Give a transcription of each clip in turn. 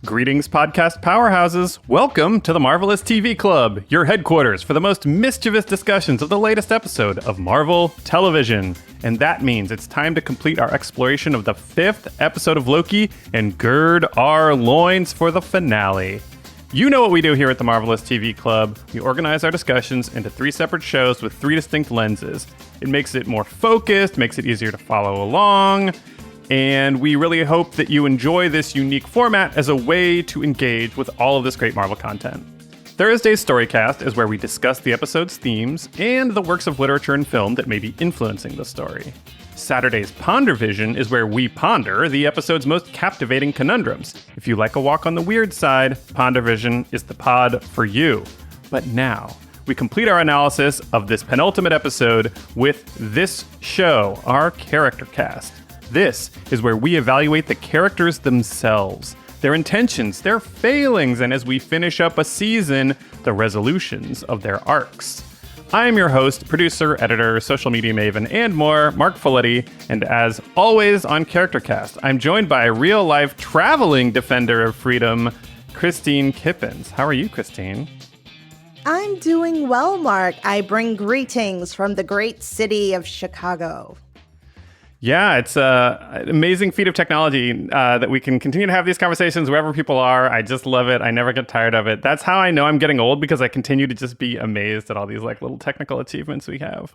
Greetings, podcast powerhouses. Welcome to the Marvelous TV Club, your headquarters for the most mischievous discussions of the latest episode of Marvel television. And that means it's time to complete our exploration of the 5th episode of Loki and gird our loins for the finale. You know what we do here at the Marvelous TV Club. We organize our discussions into 3 separate shows with 3 distinct lenses. It makes it more focused, makes it easier to follow along. And we really hope that you enjoy this unique format as a way to engage with all of this great Marvel content. Thursday's Storycast is where we discuss the episode's themes and the works of literature and film that may be influencing the story. Saturday's Pondervision is where we ponder the episode's most captivating conundrums. If you like a walk on the weird side, Pondervision is the pod for you. But now, we complete our analysis of this penultimate episode with this show, our Charactercast. This is where we evaluate the characters themselves, their intentions, their failings, and as we finish up a season, the resolutions of their arcs. I am your host, producer, editor, social media maven, and more, Marc Faletti, and as always on Charactercast, I'm joined by real-life traveling defender of freedom, Kristine Kippins. How are you, Kristine? I'm doing well, Marc. I bring greetings from the great city of Chicago. Yeah, it's an amazing feat of technology that we can continue to have these conversations wherever people are. I just love it. I never get tired of it. That's how I know I'm getting old, because I continue to just be amazed at all these like little technical achievements we have.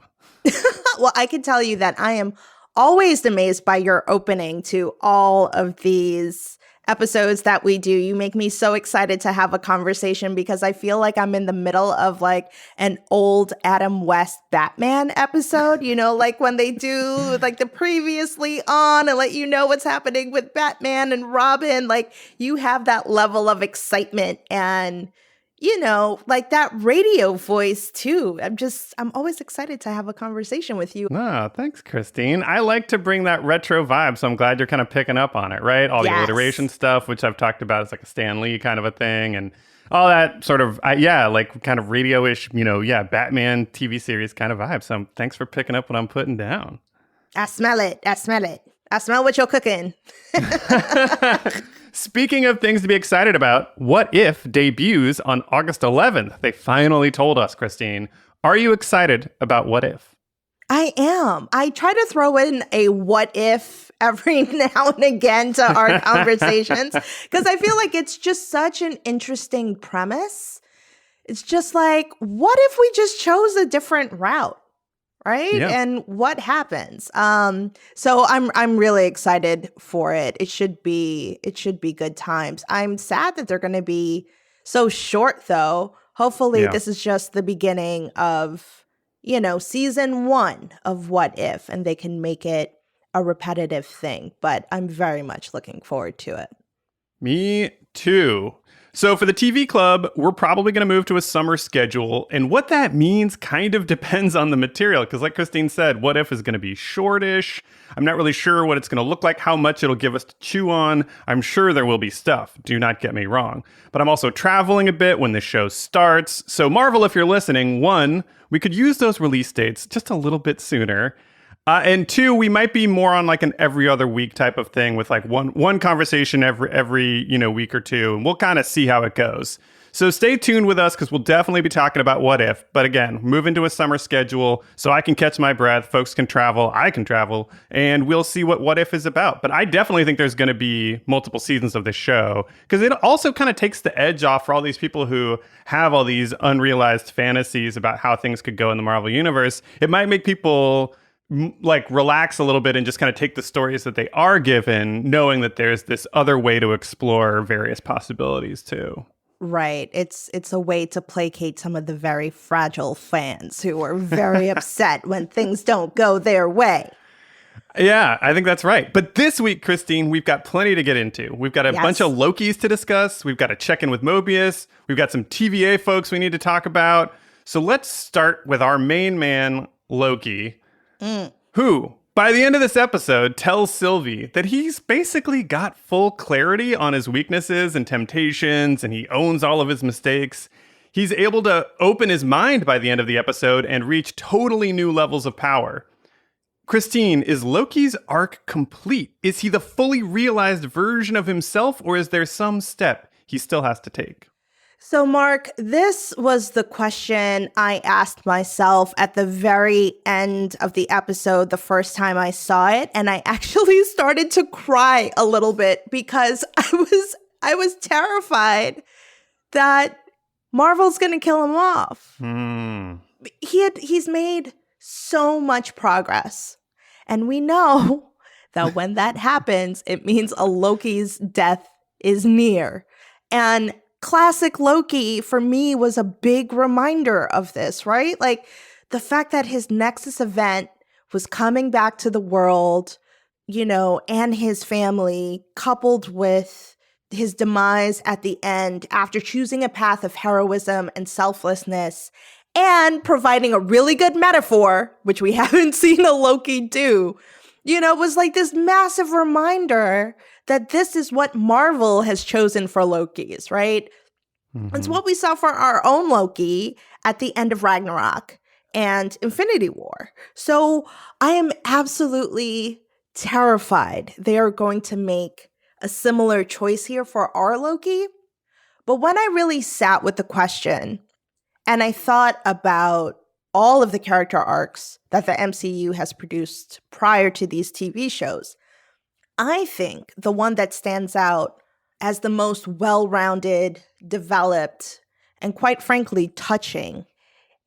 Well, I can tell you that I am always amazed by your opening to all of these episodes that we do. You make me so excited to have a conversation because I feel like I'm in the middle of like an old Adam West Batman episode, you know, like when they do like the previously on and let you know what's happening with Batman and Robin. Like you have that level of excitement and, you know, like that radio voice too. I'm always excited to have a conversation with you. Oh, thanks, Kristine. I like to bring that retro vibe, so I'm glad you're kind of picking up on it, right? All the alliteration stuff, which I've talked about, is like a Stan Lee kind of a thing, and all that sort of, like kind of radio-ish, Batman TV series kind of vibe. So thanks for picking up what I'm putting down. I smell it. I smell what you're cooking. Speaking of things to be excited about, What If debuts on August 11th. They finally told us, Kristine. Are you excited about What If? I am. I try to throw in a what if every now and again to our conversations because I feel like it's just such an interesting premise. It's just like, what if we just chose a different route? Right? Yeah. And what happens? So I'm really excited for it. It should be good times. I'm sad that they're going to be so short though. Hopefully this is just the beginning of, season 1 of What If, and they can make it a repetitive thing, but I'm very much looking forward to it. Me too. So for the TV Club, we're probably going to move to a summer schedule. And what that means kind of depends on the material. Because like Kristine said, What If is going to be shortish. I'm not really sure what it's going to look like, how much it'll give us to chew on. I'm sure there will be stuff. Do not get me wrong. But I'm also traveling a bit when the show starts. So Marvel, if you're listening, 1, we could use those release dates just a little bit sooner. And 2, we might be more on like an every other week type of thing with like one conversation every week or 2, and we'll kind of see how it goes. So stay tuned with us because we'll definitely be talking about What If. But again, move into a summer schedule so I can catch my breath, folks can travel, I can travel, and we'll see what If is about. But I definitely think there's going to be multiple seasons of this show because it also kind of takes the edge off for all these people who have all these unrealized fantasies about how things could go in the Marvel Universe. It might make people like relax a little bit and just kind of take the stories that they are given, knowing that there's this other way to explore various possibilities too. Right. It's a way to placate some of the very fragile fans who are very upset when things don't go their way. Yeah, I think that's right. But this week, Kristine, we've got plenty to get into. We've got a bunch of Lokis to discuss. We've got to check in with Mobius. We've got some TVA folks we need to talk about. So let's start with our main man, Loki. Who, by the end of this episode, tells Sylvie that he's basically got full clarity on his weaknesses and temptations, and he owns all of his mistakes. He's able to open his mind by the end of the episode and reach totally new levels of power. Kristine, is Loki's arc complete? Is he the fully realized version of himself, or is there some step he still has to take? So, Marc, this was the question I asked myself at the very end of the episode the first time I saw it, and I actually started to cry a little bit because I was terrified that Marvel's going to kill him off. He's made so much progress, and we know that when that happens, it means a Loki's death is near. And classic Loki, for me, was a big reminder of this, right? Like, the fact that his Nexus event was coming back to the world, you know, and his family, coupled with his demise at the end after choosing a path of heroism and selflessness and providing a really good metaphor, which we haven't seen a Loki do, you know, was like this massive reminder that this is what Marvel has chosen for Lokis, right? It's what we saw for our own Loki at the end of Ragnarok and Infinity War. So I am absolutely terrified they are going to make a similar choice here for our Loki. But when I really sat with the question and I thought about all of the character arcs that the MCU has produced prior to these TV shows, I think the one that stands out as the most well-rounded, developed, and quite frankly, touching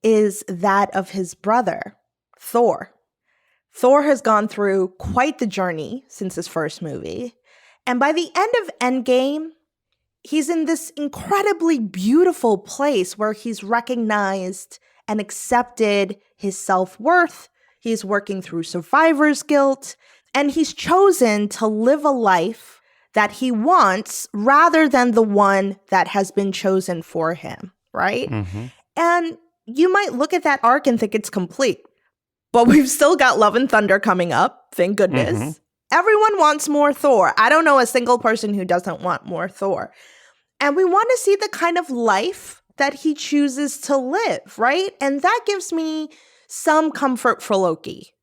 is that of his brother, Thor. Thor has gone through quite the journey since his first movie. And by the end of Endgame, he's in this incredibly beautiful place where he's recognized and accepted his self-worth. He's working through survivor's guilt, and he's chosen to live a life that he wants rather than the one that has been chosen for him, right? And you might look at that arc and think it's complete, but we've still got Love and Thunder coming up, thank goodness. Everyone wants more Thor. I don't know a single person who doesn't want more Thor. And we want to see the kind of life that he chooses to live, right? And that gives me some comfort for Loki.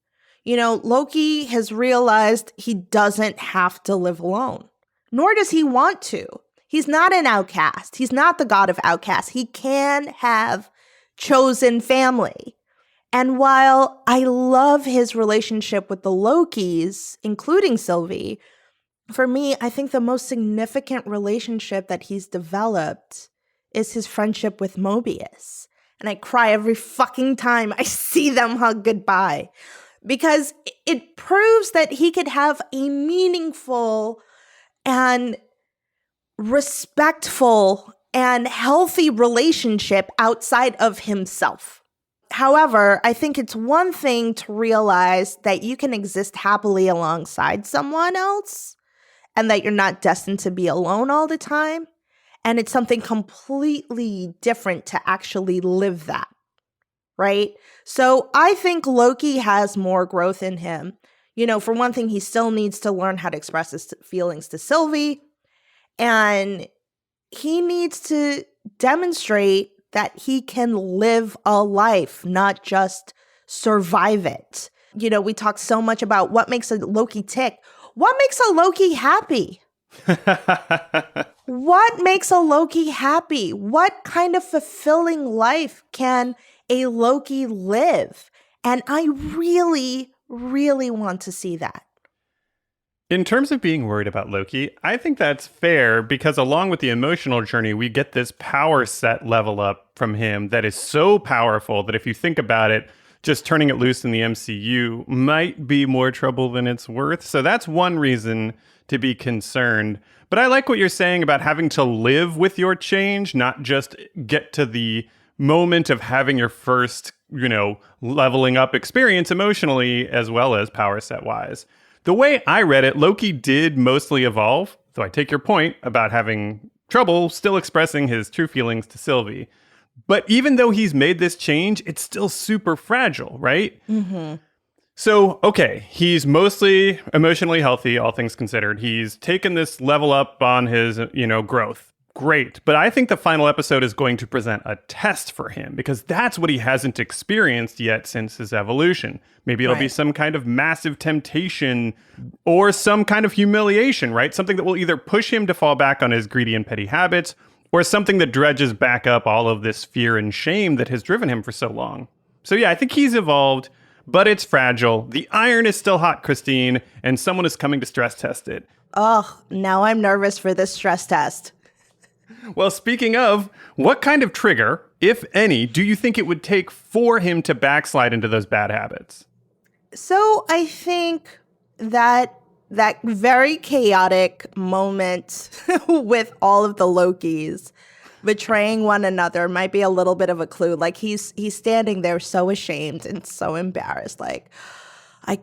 You know, Loki has realized he doesn't have to live alone, nor does he want to. He's not an outcast. He's not the god of outcasts. He can have chosen family. And while I love his relationship with the Lokis, including Sylvie, for me, I think the most significant relationship that he's developed is his friendship with Mobius. And I cry every fucking time I see them hug goodbye, because it proves that he could have a meaningful and respectful and healthy relationship outside of himself. However, I think it's one thing to realize that you can exist happily alongside someone else and that you're not destined to be alone all the time. And it's something completely different to actually live that, right? So I think Loki has more growth in him. You know, for one thing, he still needs to learn how to express his feelings to Sylvie. And he needs to demonstrate that he can live a life, not just survive it. You know, we talk so much about what makes a Loki tick. What makes a Loki happy? What makes a Loki happy? What kind of fulfilling life can a Loki live? And I really, really want to see that. In terms of being worried about Loki, I think that's fair because along with the emotional journey, we get this power set level up from him that is so powerful that if you think about it, just turning it loose in the MCU might be more trouble than it's worth. So that's one reason to be concerned. But I like what you're saying about having to live with your change, not just get to the moment of having your first, leveling up experience emotionally as well as power set wise. The way I read it, Loki did mostly evolve, though I take your point about having trouble still expressing his true feelings to Sylvie. But even though he's made this change, it's still super fragile, right? Mm-hmm. So, okay, he's mostly emotionally healthy, all things considered. He's taken this level up on his, growth. great. But I think the final episode is going to present a test for him because that's what he hasn't experienced yet since his evolution. Maybe it'll be some kind of massive temptation or some kind of humiliation, right? Something that will either push him to fall back on his greedy and petty habits or something that dredges back up all of this fear and shame that has driven him for so long. So yeah, I think he's evolved, but it's fragile. The iron is still hot, Kristine, and someone is coming to stress test it. Oh, now I'm nervous for this stress test. Well, speaking of, what kind of trigger, if any, do you think it would take for him to backslide into those bad habits? So I think that very chaotic moment with all of the Lokis betraying one another might be a little bit of a clue. Like he's standing there so ashamed and so embarrassed. Like, I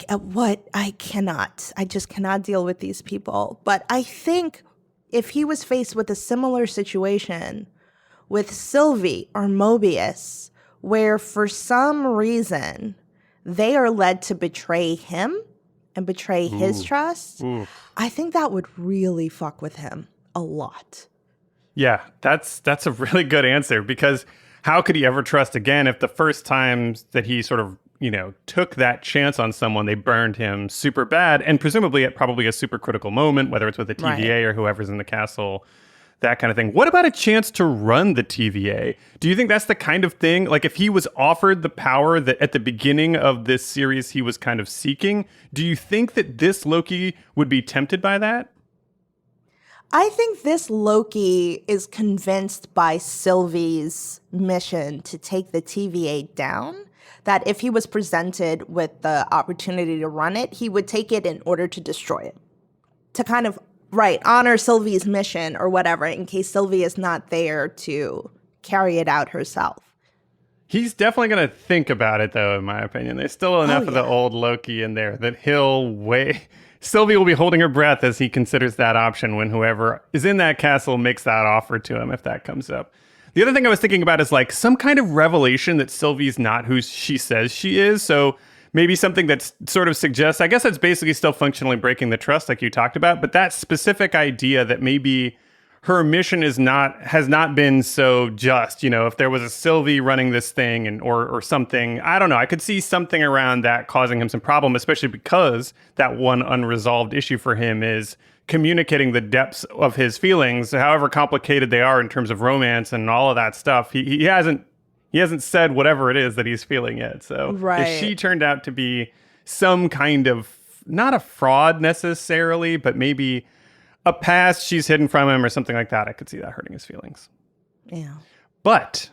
just cannot deal with these people. But I think if he was faced with a similar situation with Sylvie or Mobius, where for some reason they are led to betray him and betray his trust, I think that would really fuck with him a lot. Yeah, that's a really good answer because how could he ever trust again if the first times that he sort of, took that chance on someone, they burned him super bad and presumably at probably a super critical moment, whether it's with the TVA or whoever's in the castle, that kind of thing. What about a chance to run the TVA? Do you think that's the kind of thing, like if he was offered the power that at the beginning of this series he was kind of seeking, do you think that this Loki would be tempted by that? I think this Loki is convinced by Sylvie's mission to take the TVA down, that if he was presented with the opportunity to run it, he would take it in order to destroy it. To kind of, honor Sylvie's mission or whatever, in case Sylvie is not there to carry it out herself. He's definitely going to think about it, though, in my opinion. There's still enough of the old Loki in there that Sylvie will be holding her breath as he considers that option when whoever is in that castle makes that offer to him, if that comes up. The other thing I was thinking about is like some kind of revelation that Sylvie's not who she says she is. So maybe something that sort of suggests, I guess that's basically still functionally breaking the trust like you talked about, but that specific idea that maybe her mission has not been so just, if there was a Sylvie running this thing or something, I don't know. I could see something around that causing him some problem, especially because that one unresolved issue for him is communicating the depths of his feelings, however complicated they are in terms of romance and all of that stuff. He hasn't said whatever it is that he's feeling yet. So if she turned out to be some kind of, not a fraud necessarily, but maybe a past she's hidden from him or something like that, I could see that hurting his feelings. Yeah. But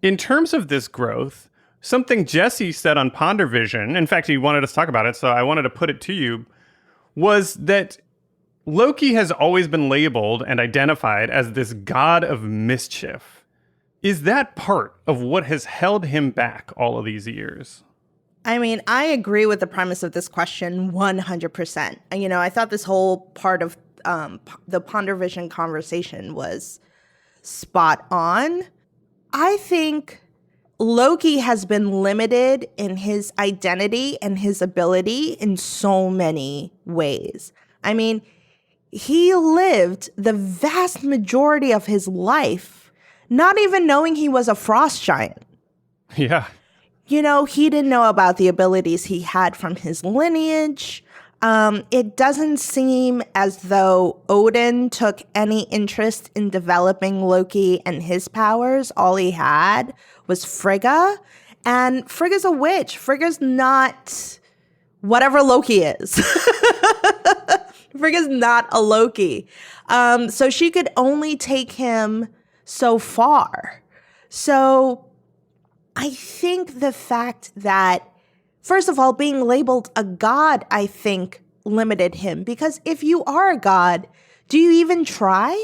in terms of this growth, something Jesse said on Ponder Vision, in fact, he wanted us to talk about it, so I wanted to put it to you, was that Loki has always been labeled and identified as this god of mischief. Is that part of what has held him back all of these years? I mean, I agree with the premise of this question 100%. I thought this whole part of the Ponder Vision conversation was spot on. I think Loki has been limited in his identity and his ability in so many ways. I mean, he lived the vast majority of his life not even knowing he was a frost giant. Yeah. He didn't know about the abilities he had from his lineage. It doesn't seem as though Odin took any interest in developing Loki and his powers. All he had was Frigga. And Frigga's a witch. Frigga's not whatever Loki is. Frigga's not a Loki. So she could only take him so far. So I think the fact that, first of all, being labeled a god, I think, limited him. Because if you are a god, do you even try?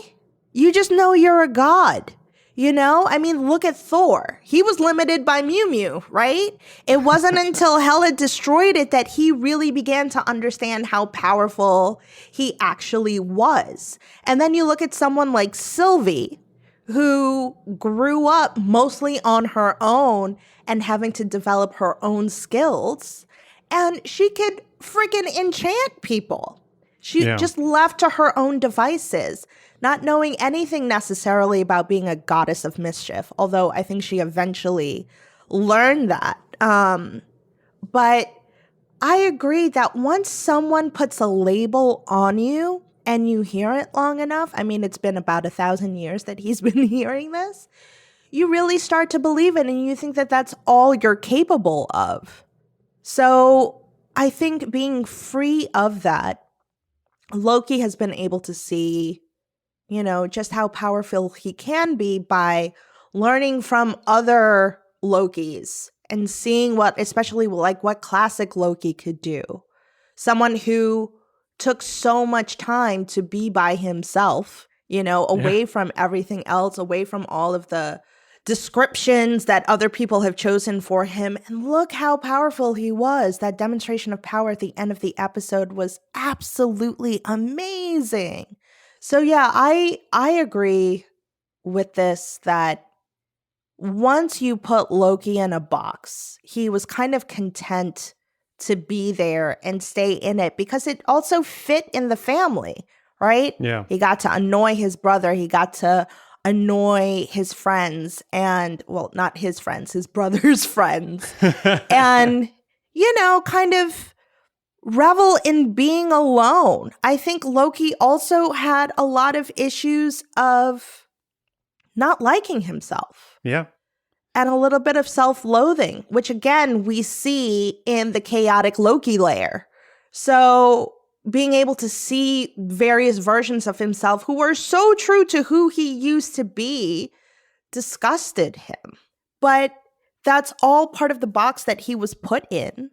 You just know you're a god. I mean, look at Thor. He was limited by Mew Mew, right? It wasn't until Hela destroyed it that he really began to understand how powerful he actually was. And then you look at someone like Sylvie, who grew up mostly on her own and having to develop her own skills. And she could freaking enchant people. She just left to her own devices. not knowing anything necessarily about being a goddess of mischief, although I think she eventually learned that. But I agree that once someone puts a label on you and you hear it long enough, I mean, it's been about 1,000 years that he's been hearing this, you really start to believe it and you think that that's all you're capable of. So I think being free of that, Loki has been able to see, just how powerful he can be by learning from other Lokis and seeing especially what classic Loki could do. Someone who took so much time to be by himself, away from everything else, away from all of the descriptions that other people have chosen for him. And look how powerful he was. That demonstration of power at the end of the episode was absolutely amazing. So yeah, I agree with this that once you put Loki in a box, he was kind of content to be there and stay in it because it also fit in the family, right? Yeah. He got to annoy his brother. He got to annoy his friends and, well, not his friends, his brother's friends. And, kind of revel in being alone. I think Loki also had a lot of issues of not liking himself. Yeah. And a little bit of self-loathing, which again, we see in the chaotic Loki lair. So being able to see various versions of himself who were so true to who he used to be disgusted him. But that's all part of the box that he was put in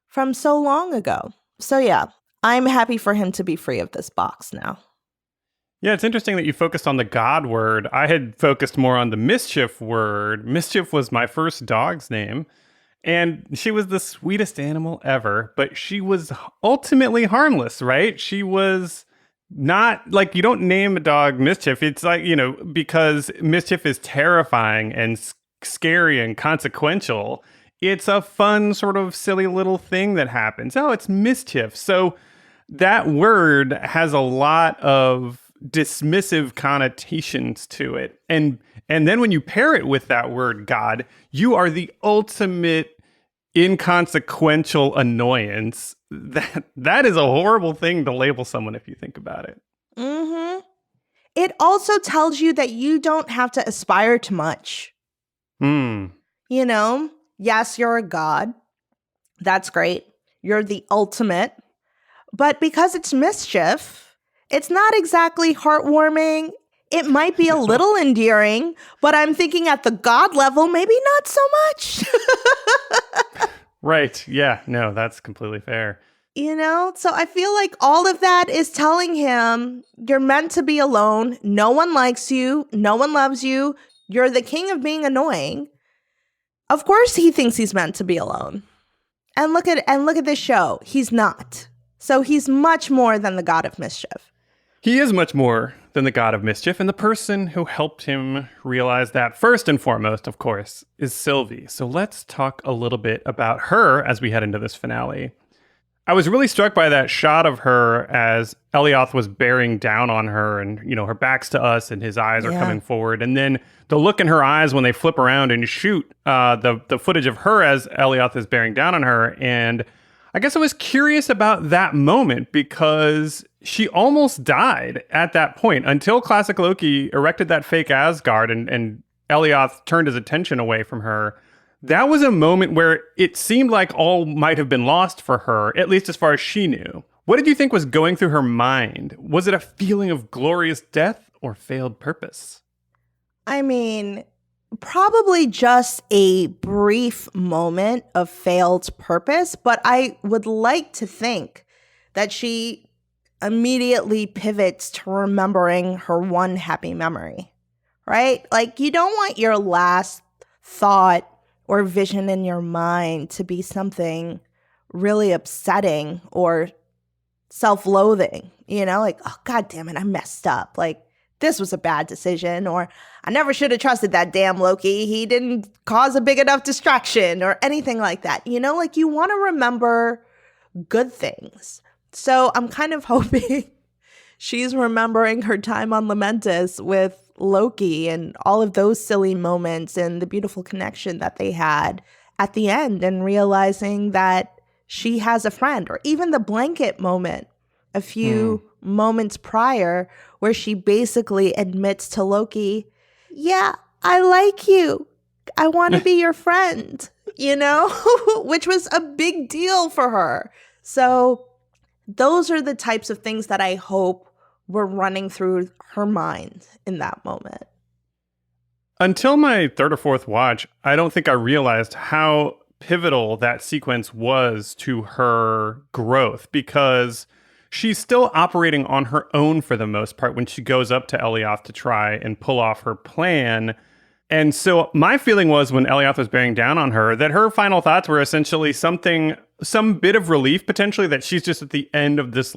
from so long ago. So yeah, I'm happy for him to be free of this box now. Yeah, it's interesting that you focused on the God word. I had focused more on the mischief word. Mischief was my first dog's name, and she was the sweetest animal ever, but she was ultimately harmless, right? She was not, you don't name a dog Mischief. It's because Mischief is terrifying and scary and consequential. It's a fun sort of silly little thing that happens. Oh, it's Mischief. So that word has a lot of dismissive connotations to it. And then when you pair it with that word God, you are the ultimate inconsequential annoyance. That is a horrible thing to label someone if you think about it. Mm-hmm. It also tells you that you don't have to aspire to much. Yes, you're a god. That's great. You're the ultimate. But because it's mischief, it's not exactly heartwarming. It might be a little endearing, but I'm thinking at the God level, maybe not so much. Right. Yeah. No, that's completely fair. So I feel like all of that is telling him you're meant to be alone. No one likes you. No one loves you. You're the king of being annoying. Of course he thinks he's meant to be alone. And look at this show. He's not. So he's much more than the God of mischief. He is much more than the God of mischief, and the person who helped him realize that first and foremost, of course, is Sylvie. So let's talk a little bit about her as we head into this finale. I was really struck by that shot of her as Alioth was bearing down on her and, her back's to us and his eyes are coming forward. And then the look in her eyes when they flip around and shoot the footage of her as Alioth is bearing down on her. And I guess I was curious about that moment because she almost died at that point until Classic Loki erected that fake Asgard and Alioth turned his attention away from her. That was a moment where it seemed like all might have been lost for her, at least as far as she knew. What did you think was going through her mind? Was it a feeling of glorious death or failed purpose? I mean, probably just a brief moment of failed purpose, but I would like to think that she immediately pivots to remembering her one happy memory, right? You don't want your last thought or vision in your mind to be something really upsetting or self-loathing, oh, God damn it, I messed up. This was a bad decision, or I never should have trusted that damn Loki. He didn't cause a big enough distraction or anything like that. You want to remember good things. So I'm kind of hoping she's remembering her time on Lamentis with Loki and all of those silly moments and the beautiful connection that they had at the end, and realizing that she has a friend. Or even the blanket moment a few moments prior, where she basically admits to Loki, yeah, I like you. I want to be your friend, which was a big deal for her. So those are the types of things that I hope were running through her mind in that moment. Until my third or fourth watch, I don't think I realized how pivotal that sequence was to her growth, because she's still operating on her own for the most part when she goes up to Alioth to try and pull off her plan. And so my feeling was, when Alioth was bearing down on her, that her final thoughts were essentially some bit of relief, potentially, that she's just at the end of this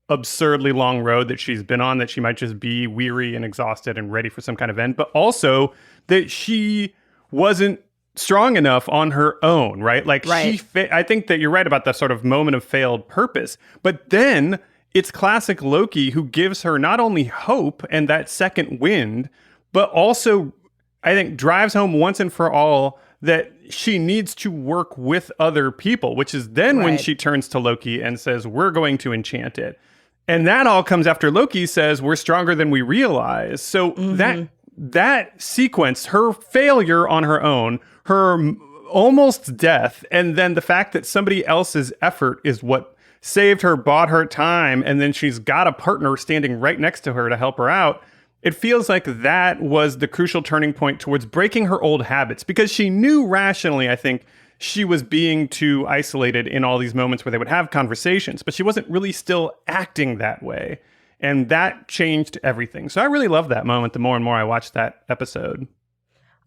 absurdly long road that she's been on, that she might just be weary and exhausted and ready for some kind of end, but also that she wasn't strong enough on her own, right? Right. I think that you're right about the sort of moment of failed purpose, but then it's classic Loki who gives her not only hope and that second wind, but also, I think, drives home once and for all that she needs to work with other people, which is then when she turns to Loki and says, we're going to enchant it. And that all comes after Loki says, we're stronger than we realize. So that sequence, her failure on her own, her almost death, and then the fact that somebody else's effort is what saved her, bought her time, and then she's got a partner standing right next to her to help her out. It feels like that was the crucial turning point towards breaking her old habits, because she knew rationally, I think, she was being too isolated in all these moments where they would have conversations, but she wasn't really still acting that way. And that changed everything. So I really love that moment the more and more I watched that episode.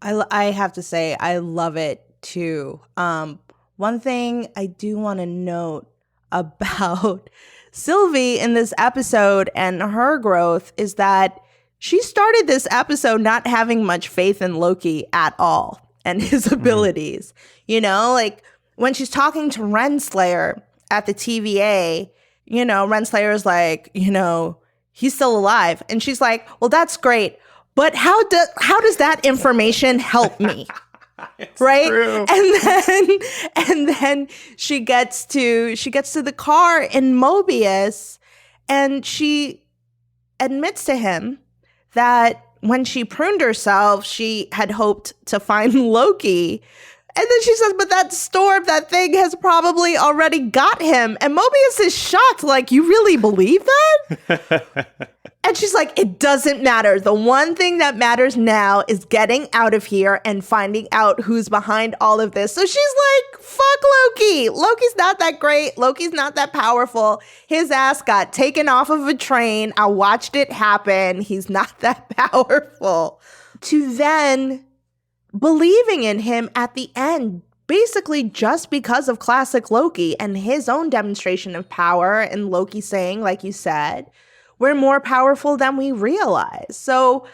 I have to say, I love it too. One thing I do want to note about Sylvie in this episode and her growth is that she started this episode not having much faith in Loki at all and his abilities. When she's talking to Renslayer at the TVA, Renslayer is like, he's still alive. And she's like, well, that's great. But how does that information help me? Right? True. And then she gets to the car in Mobius, and she admits to him that when she pruned herself, she had hoped to find Loki. And then she says, but that storm, that thing has probably already got him. And Mobius is shocked, like, you really believe that? And she's like, it doesn't matter. The one thing that matters now is getting out of here and finding out who's behind all of this. So she's like, fuck Loki. Loki's not that great. Loki's not that powerful. His ass got taken off of a train. I watched it happen. He's not that powerful. To then believing in him at the end, basically just because of classic Loki and his own demonstration of power, and Loki saying, like you said, we're more powerful than we realize. So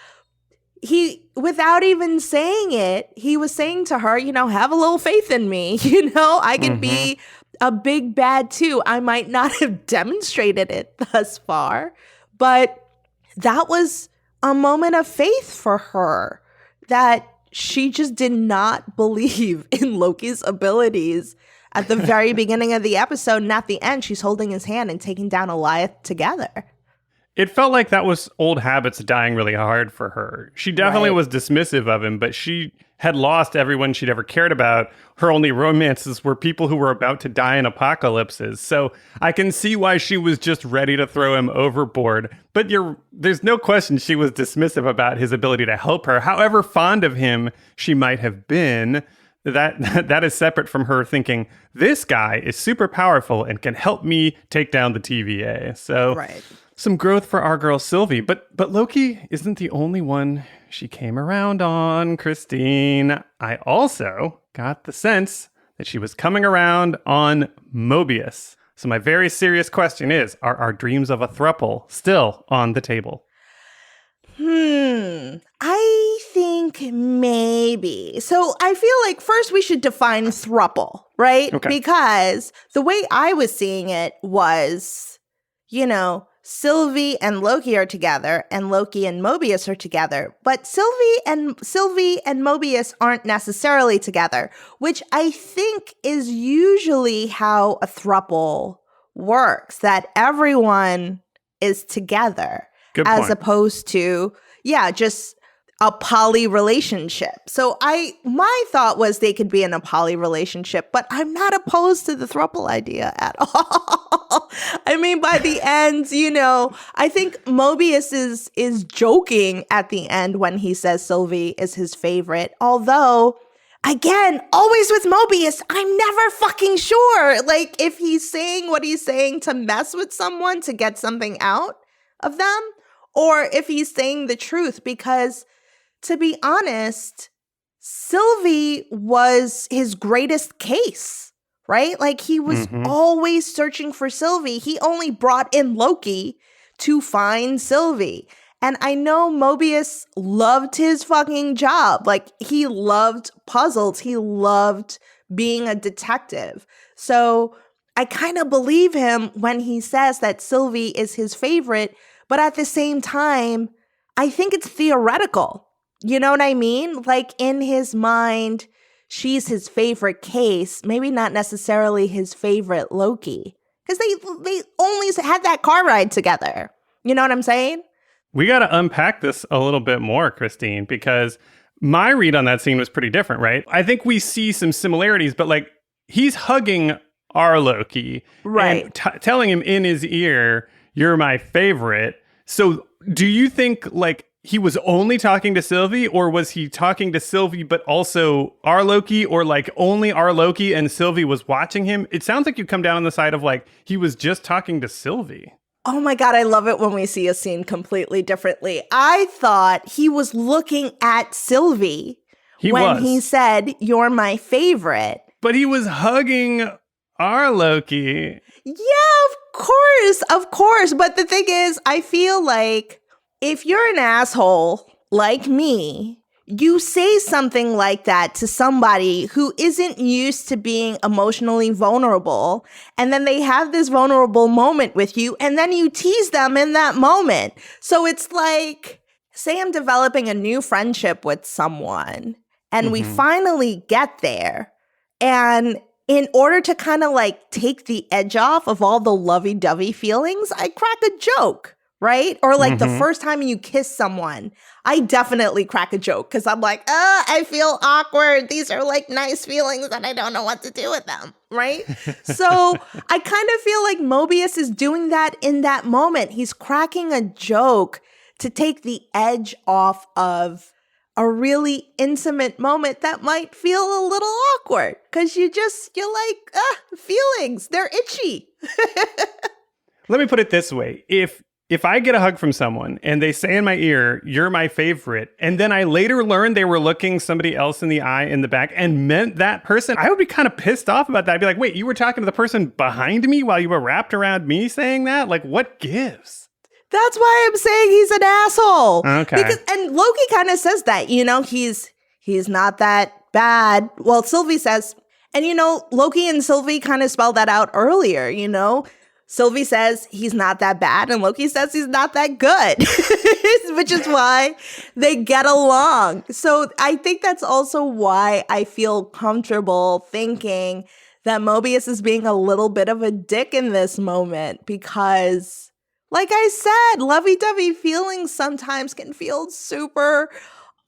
he, without even saying it, he was saying to her, have a little faith in me. I can be a big bad too. I might not have demonstrated it thus far, but that was a moment of faith for her, that she just did not believe in Loki's abilities at the very beginning of the episode. And at the end, she's holding his hand and taking down Alioth together. It felt like that was old habits dying really hard for her. She definitely was dismissive of him, but she had lost everyone she'd ever cared about. Her only romances were people who were about to die in apocalypses. So I can see why she was just ready to throw him overboard. But there's no question she was dismissive about his ability to help her. However fond of him she might have been, that is separate from her thinking, this guy is super powerful and can help me take down the TVA. So some growth for our girl Sylvie. But Loki isn't the only one she came around on, Kristine. I also got the sense that she was coming around on Mobius. So my very serious question is, are our dreams of a throuple still on the table? I think maybe. So I feel like first we should define throuple, right? Okay. Because the way I was seeing it was, Sylvie and Loki are together, and Loki and Mobius are together. But Sylvie and Mobius aren't necessarily together, which I think is usually how a throuple works, that everyone is together. Good as point. opposed to, just a poly relationship. So my thought was they could be in a poly relationship, but I'm not opposed to the throuple idea at all. I mean, by the end, I think Mobius is joking at the end when he says Sylvie is his favorite. Although, again, always with Mobius, I'm never fucking sure. Like, if he's saying what he's saying to mess with someone to get something out of them, or if he's saying the truth, because to be honest, Sylvie was his greatest case, right? Like, he was always searching for Sylvie. He only brought in Loki to find Sylvie. And I know Mobius loved his fucking job. Like, he loved puzzles. He loved being a detective. So I kind of believe him when he says that Sylvie is his favorite. But at the same time, I think it's theoretical. You know what I mean? Like, in his mind, she's his favorite case, maybe not necessarily his favorite Loki. Because they only had that car ride together. You know what I'm saying? We got to unpack this a little bit more, Kristine, because my read on that scene was pretty different, right? I think we see some similarities, but like, he's hugging our Loki. Right. And telling him in his ear, "You're my favorite." So do you think like he was only talking to Sylvie, or was he talking to Sylvie but also our Loki, or like only our Loki and Sylvie was watching him? It sounds like you come down on the side of like he was just talking to Sylvie. Oh my God, I love it when we see a scene completely differently. I thought he was looking at Sylvie when he said, "You're my favorite." But he was hugging our Loki. Yeah, of course. But the thing is, I feel like if you're an asshole like me, you say something like that to somebody who isn't used to being emotionally vulnerable, and then they have this vulnerable moment with you, and then you tease them in that moment. So it's like, say I'm developing a new friendship with someone, and we finally get there, and in order to kind of like take the edge off of all the lovey-dovey feelings, I crack a joke, right? Or like the first time you kiss someone, I definitely crack a joke because I'm like, I feel awkward. These are like nice feelings and I don't know what to do with them, right? So I kind of feel like Mobius is doing that in that moment. He's cracking a joke to take the edge off of a really intimate moment that might feel a little awkward because you're like, feelings, they're itchy. Let me put it this way. If I get a hug from someone and they say in my ear, "You're my favorite," and then I later learned they were looking somebody else in the eye in the back and meant that person, I would be kind of pissed off about that. I'd be like, wait, you were talking to the person behind me while you were wrapped around me saying that? Like, what gives? That's why I'm saying he's an asshole. Okay. And Loki kind of says that, he's not that bad. Well, Sylvie says, and Loki and Sylvie kind of spelled that out earlier, Sylvie says he's not that bad, and Loki says he's not that good, which is why they get along. So I think that's also why I feel comfortable thinking that Mobius is being a little bit of a dick in this moment because, like I said, lovey-dovey feelings sometimes can feel super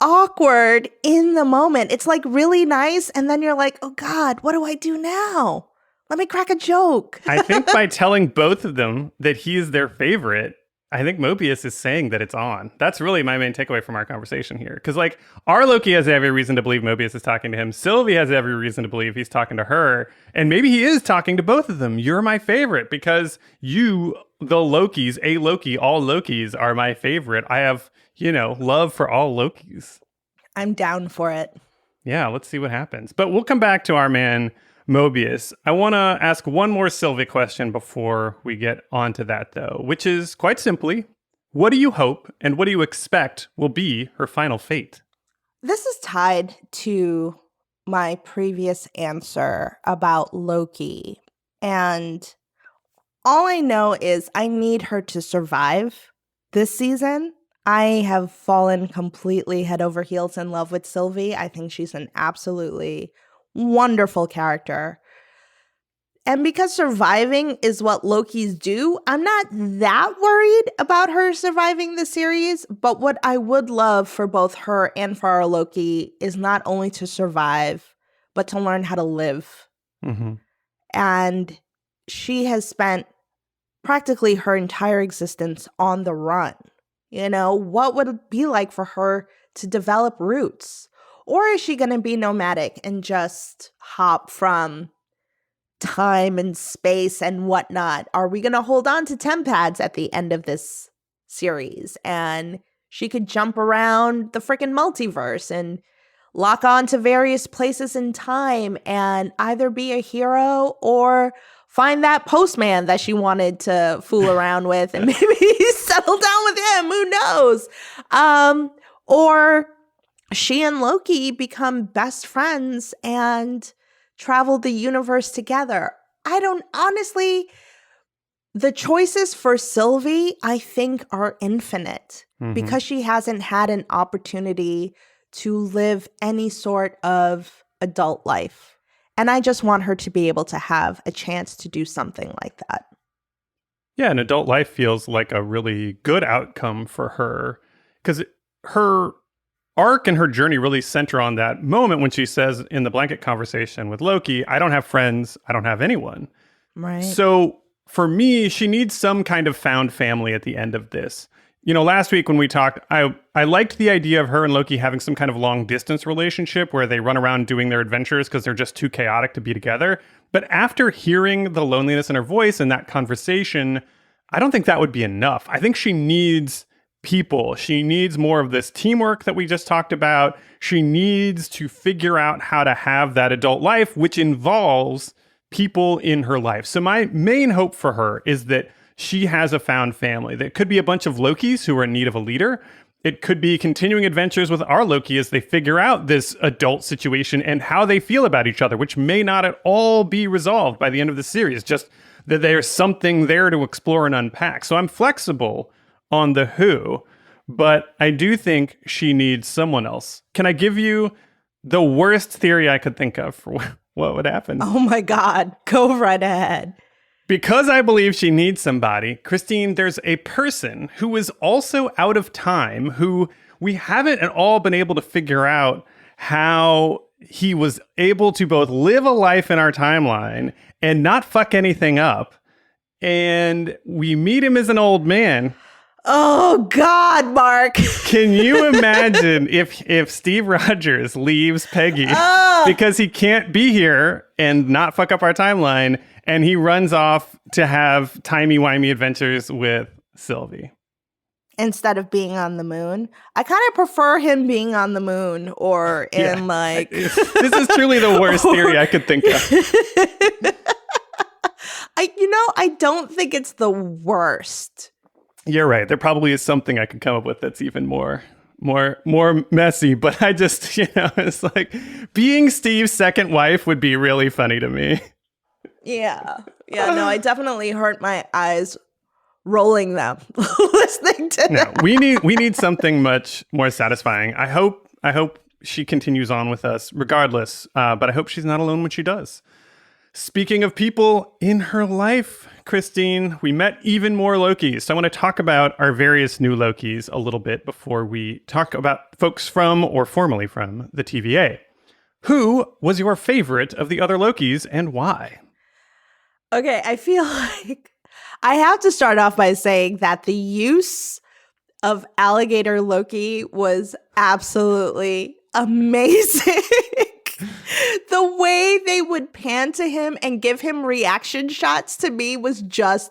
awkward in the moment. It's like really nice, and then you're like, oh God, what do I do now? Let me crack a joke. I think by telling both of them that he is their favorite, I think Mobius is saying that it's on. That's really my main takeaway from our conversation here. Because like our Loki has every reason to believe Mobius is talking to him. Sylvie has every reason to believe he's talking to her. And maybe he is talking to both of them. You're my favorite because you, the Lokis, a Loki, all Lokis are my favorite. I have, love for all Lokis. I'm down for it. Yeah, let's see what happens. But we'll come back to our man Mobius. I want to ask one more Sylvie question before we get onto that, though, which is quite simply, what do you hope and what do you expect will be her final fate? This is tied to my previous answer about Loki. And All I know is I need her to survive this season. I have fallen completely head over heels in love with Sylvie. I think she's an absolutely wonderful character. And because surviving is what Lokis do, I'm not that worried about her surviving the series. But what I would love for both her and for our Loki is not only to survive, but to learn how to live. Mm-hmm. And she has spent practically her entire existence on the run. You know, what would it be like for her to develop roots? Or is she going to be nomadic and just hop from time and space and whatnot? Are we going to hold on to Tempads at the end of this series? And she could jump around the freaking multiverse and lock on to various places in time and either be a hero or find that postman that she wanted to fool around with and maybe settle down with him. Who knows? Or she and Loki become best friends and travel the universe together. I don't honestly, the choices for Sylvie, I think, are infinite because she hasn't had an opportunity to live any sort of adult life. And I just want her to be able to have a chance to do something like that. Yeah, an adult life feels like a really good outcome for her because her arc and her journey really center on that moment when she says in the blanket conversation with Loki, I don't have friends, I don't have anyone. Right. So for me, she needs some kind of found family at the end of this. You know, last week when we talked, I liked the idea of her and Loki having some kind of long distance relationship where they run around doing their adventures because they're just too chaotic to be together. But after hearing the loneliness in her voice and that conversation, I don't think that would be enough. I think she needs people. She needs more of this teamwork that we just talked about. She needs to figure out how to have that adult life, which involves people in her life. So my main hope for her is that she has a found family. That could be a bunch of Lokis who are in need of a leader. It could be continuing adventures with our Loki as they figure out this adult situation and how they feel about each other, which may not at all be resolved by the end of the series, just that there's something there to explore and unpack. So I'm flexible on the who, but I do think she needs someone else. Can I give you the worst theory I could think of for what would happen? Oh my God, go right ahead. Because I believe she needs somebody, Kristine, there's a person who is also out of time who we haven't at all been able to figure out how he was able to both live a life in our timeline and not fuck anything up. And we meet him as an old man. Oh God, Marc. Can you imagine if Steve Rogers leaves Peggy because he can't be here and not fuck up our timeline, and he runs off to have timey-wimey adventures with Sylvie? Instead of being on the moon. I kind of prefer him being on the moon or in like... This is truly the worst theory I could think of. I don't think it's the worst. You're right. There probably is something I could come up with that's even more messy, but I just, it's like being Steve's second wife would be really funny to me. Yeah. No, I definitely hurt my eyes rolling them listening to that. We need something much more satisfying. I hope she continues on with us regardless, but I hope she's not alone when she does. Speaking of people in her life, Kristine, we met even more Lokis. So I want to talk about our various new Lokis a little bit before we talk about folks from or formerly from the TVA. Who was your favorite of the other Lokis and why? Okay, I feel like I have to start off by saying that the use of Alligator Loki was absolutely amazing. The way they would pan to him and give him reaction shots to me was just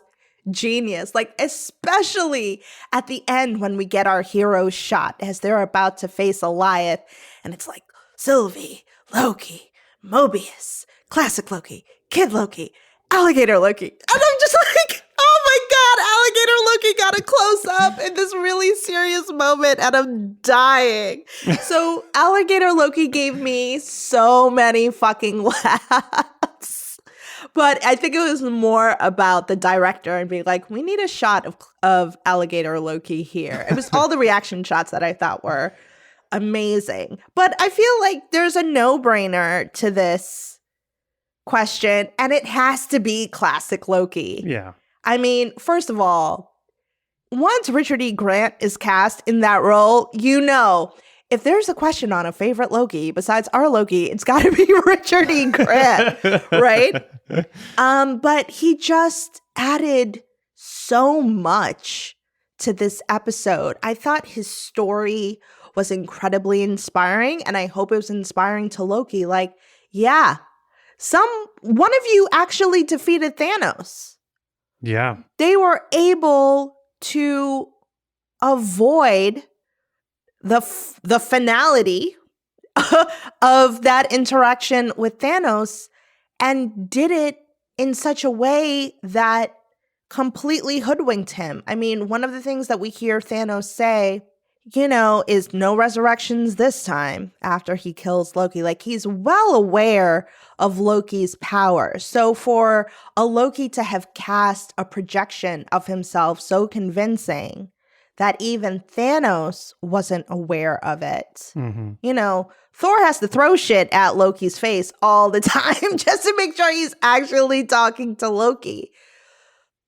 genius. Like, especially at the end when we get our hero shot as they're about to face Alioth. And it's like, Sylvie, Loki, Mobius, Classic Loki, Kid Loki, Alligator Loki. And I'm just like, oh my God, Alligator Loki got a close up in this really serious moment and I'm dying. So Alligator Loki gave me so many fucking laughs. But I think it was more about the director and being like, we need a shot of alligator Loki here. It was all the reaction shots that I thought were amazing. But I feel like there's a no-brainer to this question, and it has to be classic Loki. Yeah. I mean, first of all, once Richard E. Grant is cast in that role, you know, if there's a question on a favorite Loki besides our Loki, it's got to be Richard E. Grant, right? But he just added so much to this episode. I thought his story was incredibly inspiring, and I hope it was inspiring to Loki. Like, yeah, one of you actually defeated Thanos. Yeah. They were able to avoid the finality of that interaction with Thanos and did it in such a way that completely hoodwinked him. I mean, one of the things that we hear Thanos say, you know, is no resurrections this time after he kills Loki. Like, he's well aware of Loki's power. So for a Loki to have cast a projection of himself so convincing that even Thanos wasn't aware of it. Mm-hmm. You know, Thor has to throw shit at Loki's face all the time just to make sure he's actually talking to Loki.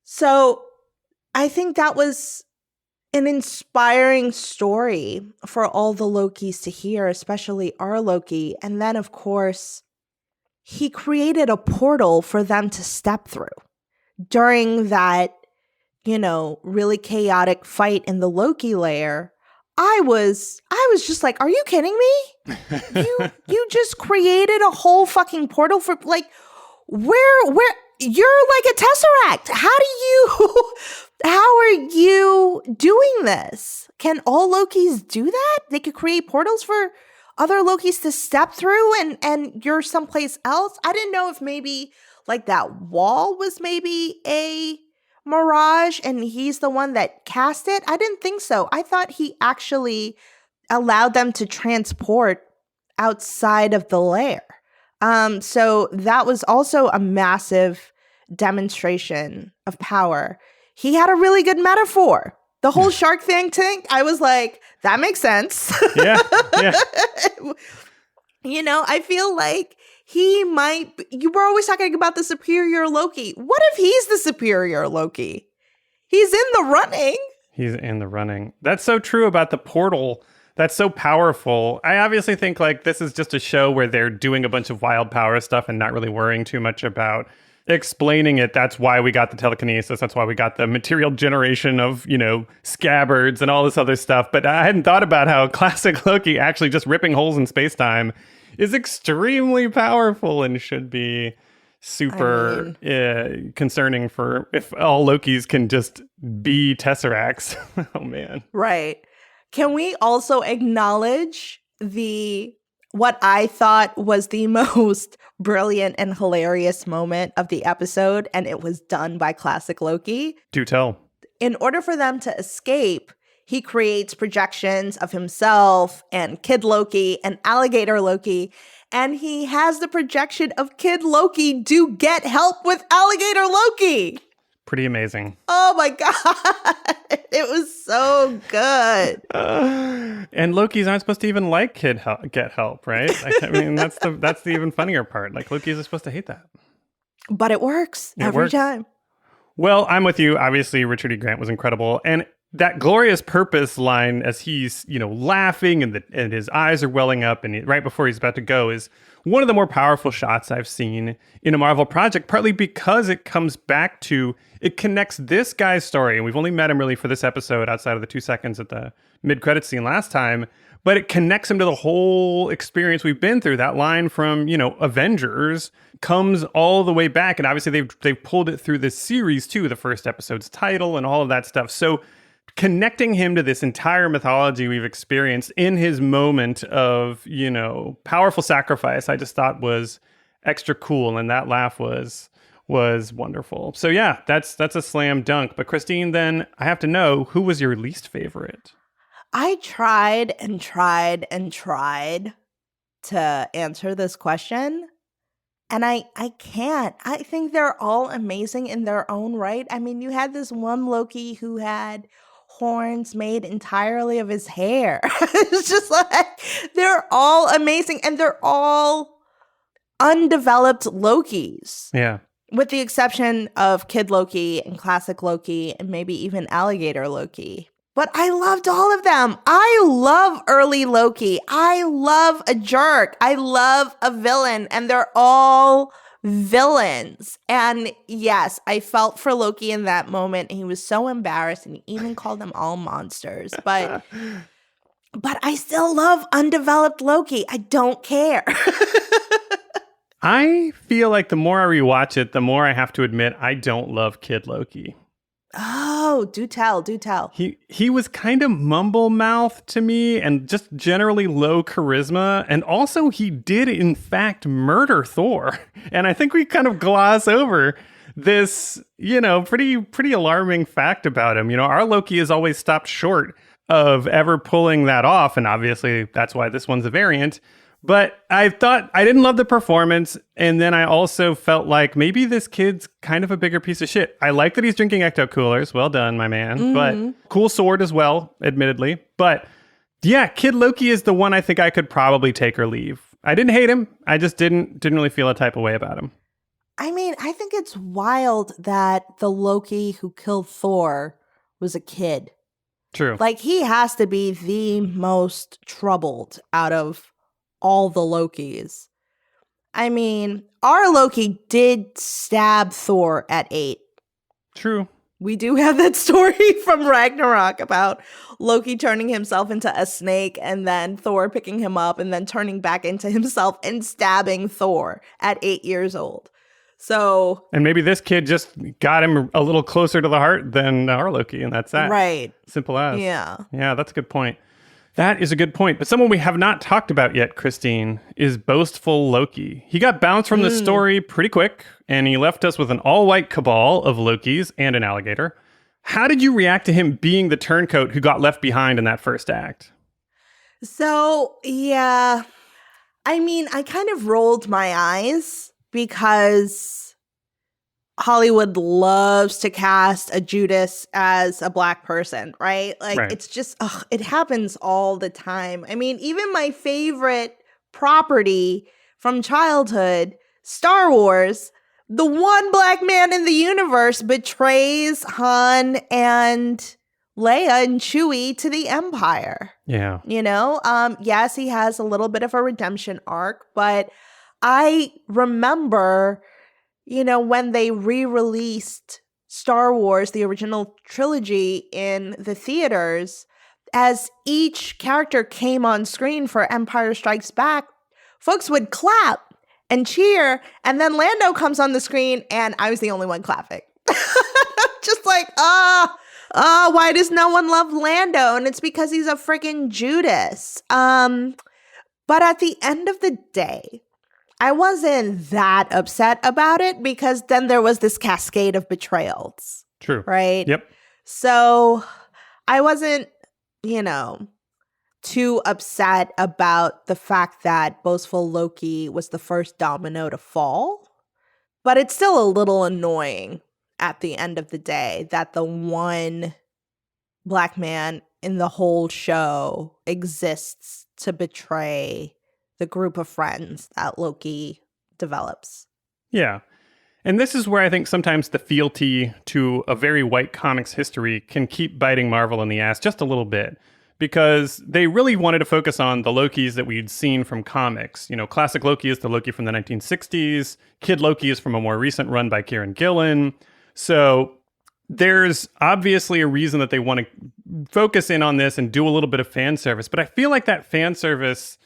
So I think that was an inspiring story for all the Lokis to hear, especially our Loki. And then, of course, he created a portal for them to step through during that, you know, really chaotic fight in the Loki lair. I was just like, are you kidding me? You just created a whole fucking portal for, like, where you're like a Tesseract. How are you doing this? Can all Lokis do that? They could create portals for other Lokis to step through and you're someplace else? I didn't know if maybe like that wall was maybe a mirage and he's the one that cast it. I didn't think so. I thought he actually allowed them to transport outside of the lair. So that was also a massive demonstration of power. He had a really good metaphor. The whole shark thing, I was like, that makes sense. Yeah. You know, I feel like you were always talking about the superior Loki. What if he's the superior Loki? He's in the running. He's in the running. That's so true about the portal. That's so powerful. I obviously think like this is just a show where they're doing a bunch of wild power stuff and not really worrying too much about explaining it. That's why we got the telekinesis. That's why we got the material generation of, you know, scabbards and all this other stuff. But I hadn't thought about how classic Loki actually just ripping holes in space-time is extremely powerful and should be super concerning for if all Lokis can just be Tesseracts. Oh, man. Right. Can we also acknowledge what I thought was the most brilliant and hilarious moment of the episode, and it was done by classic Loki? Do tell. In order for them to escape, he creates projections of himself and Kid Loki and Alligator Loki, and he has the projection of Kid Loki do get help with Alligator Loki. Pretty amazing. Oh my God. It was so good. And Lokis aren't supposed to even like get help, right? I mean, that's the even funnier part. Like, Lokis are supposed to hate that. But it works every time. Well, I'm with you. Obviously, Richard E. Grant was incredible. And that glorious purpose line as he's, you know, laughing and his eyes are welling up and right before he's about to go is one of the more powerful shots I've seen in a Marvel project, partly because it comes back to, it connects this guy's story. And we've only met him really for this episode outside of the 2 seconds at the mid-credit scene last time, but it connects him to the whole experience we've been through. That line from, you know, Avengers comes all the way back. And obviously they've pulled it through this series too, the first episode's title and all of that stuff. So connecting him to this entire mythology we've experienced in his moment of, you know, powerful sacrifice, I just thought was extra cool. And that laugh was wonderful. So yeah, that's a slam dunk. But Kristine, then I have to know, who was your least favorite? I tried and tried and tried to answer this question. And I can't. I think they're all amazing in their own right. I mean, you had this one Loki who had horns made entirely of his hair. It's just like, they're all amazing, and they're all undeveloped Lokis. Yeah. With the exception of Kid Loki and Classic Loki and maybe even Alligator Loki. But I loved all of them. I love early Loki. I love a jerk. I love a villain. And they're all villains. And yes, I felt for Loki in that moment. He was so embarrassed, and he even called them all monsters. But I still love undeveloped Loki. I don't care. I feel like the more I rewatch it, the more I have to admit I don't love Kid Loki. Oh, do tell. He was kind of mumble mouth to me, and just generally low charisma. And also he did in fact murder Thor. And I think we kind of gloss over this, pretty alarming fact about him. Our Loki has always stopped short of ever pulling that off. And obviously that's why this one's a variant. But I thought I didn't love the performance. And then I also felt like maybe this kid's kind of a bigger piece of shit. I like that he's drinking ecto coolers. Well done, my man. Mm-hmm. But cool sword as well, admittedly. But yeah, Kid Loki is the one I think I could probably take or leave. I didn't hate him. I just didn't really feel a type of way about him. I mean, I think it's wild that the Loki who killed Thor was a kid. True. Like, he has to be the most troubled out of all the Lokis. I mean, our Loki did stab Thor at 8. True. We do have that story from Ragnarok about Loki turning himself into a snake and then Thor picking him up and then turning back into himself and stabbing Thor at 8 years old. So, and maybe this kid just got him a little closer to the heart than our Loki, and that's that. Right. Simple as. Yeah. Yeah, that's a good point. That is a good point. But someone we have not talked about yet, Kristine, is boastful Loki. He got bounced from the story pretty quick, and he left us with an all-white cabal of Lokis and an alligator. How did you react to him being the turncoat who got left behind in that first act? So, yeah. I mean, I kind of rolled my eyes because Hollywood loves to cast a Judas as a Black person, right? Like, right. It's just, it happens all the time. I mean, even my favorite property from childhood, Star Wars, the one Black man in the universe betrays Han and Leia and Chewie to the Empire. Yeah. Yes, he has a little bit of a redemption arc, but I remember, when they re-released Star Wars, the original trilogy in the theaters, as each character came on screen for Empire Strikes Back, folks would clap and cheer, and then Lando comes on the screen, and I was the only one clapping. Just like, why does no one love Lando? And it's because he's a freaking Judas. But at the end of the day, I wasn't that upset about it because then there was this cascade of betrayals. True. Right? Yep. So I wasn't, too upset about the fact that boastful Loki was the first domino to fall. But it's still a little annoying at the end of the day that the one Black man in the whole show exists to betray the group of friends that Loki develops. Yeah. And this is where I think sometimes the fealty to a very white comics history can keep biting Marvel in the ass just a little bit, because they really wanted to focus on the Lokis that we'd seen from comics. Classic Loki is the Loki from the 1960s. Kid Loki is from a more recent run by Kieran Gillen. So there's obviously a reason that they want to focus in on this and do a little bit of fan service. But I feel like that fan service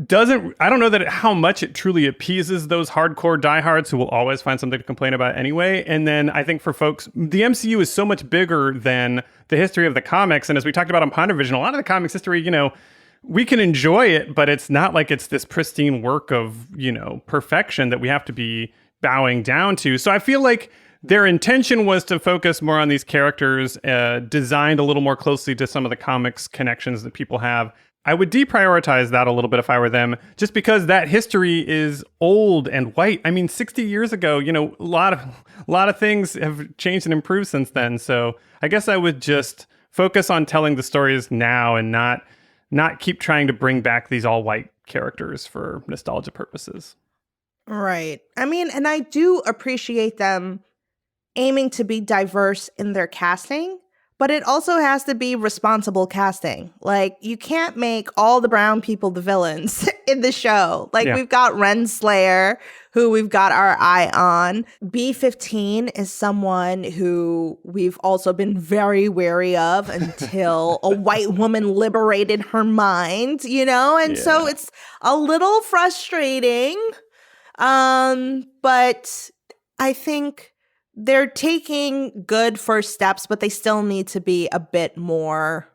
I don't know how much it truly appeases those hardcore diehards who will always find something to complain about anyway. And then I think for folks, the MCU is so much bigger than the history of the comics. And as we talked about on Pondervision, a lot of the comics history, we can enjoy it, but it's not like it's this pristine work of, perfection that we have to be bowing down to. So I feel like their intention was to focus more on these characters, designed a little more closely to some of the comics connections that people have. I would deprioritize that a little bit if I were them, just because that history is old and white. I mean, 60 years ago, a lot of things have changed and improved since then. So I guess I would just focus on telling the stories now and not keep trying to bring back these all white characters for nostalgia purposes. Right. I mean, and I do appreciate them aiming to be diverse in their casting, but it also has to be responsible casting. Like, you can't make all the brown people the villains in the show. Like, We've got Renslayer, who we've got our eye on. B-15 is someone who we've also been very wary of until a white woman liberated her mind, And so it's a little frustrating. But I think they're taking good first steps, but they still need to be a bit more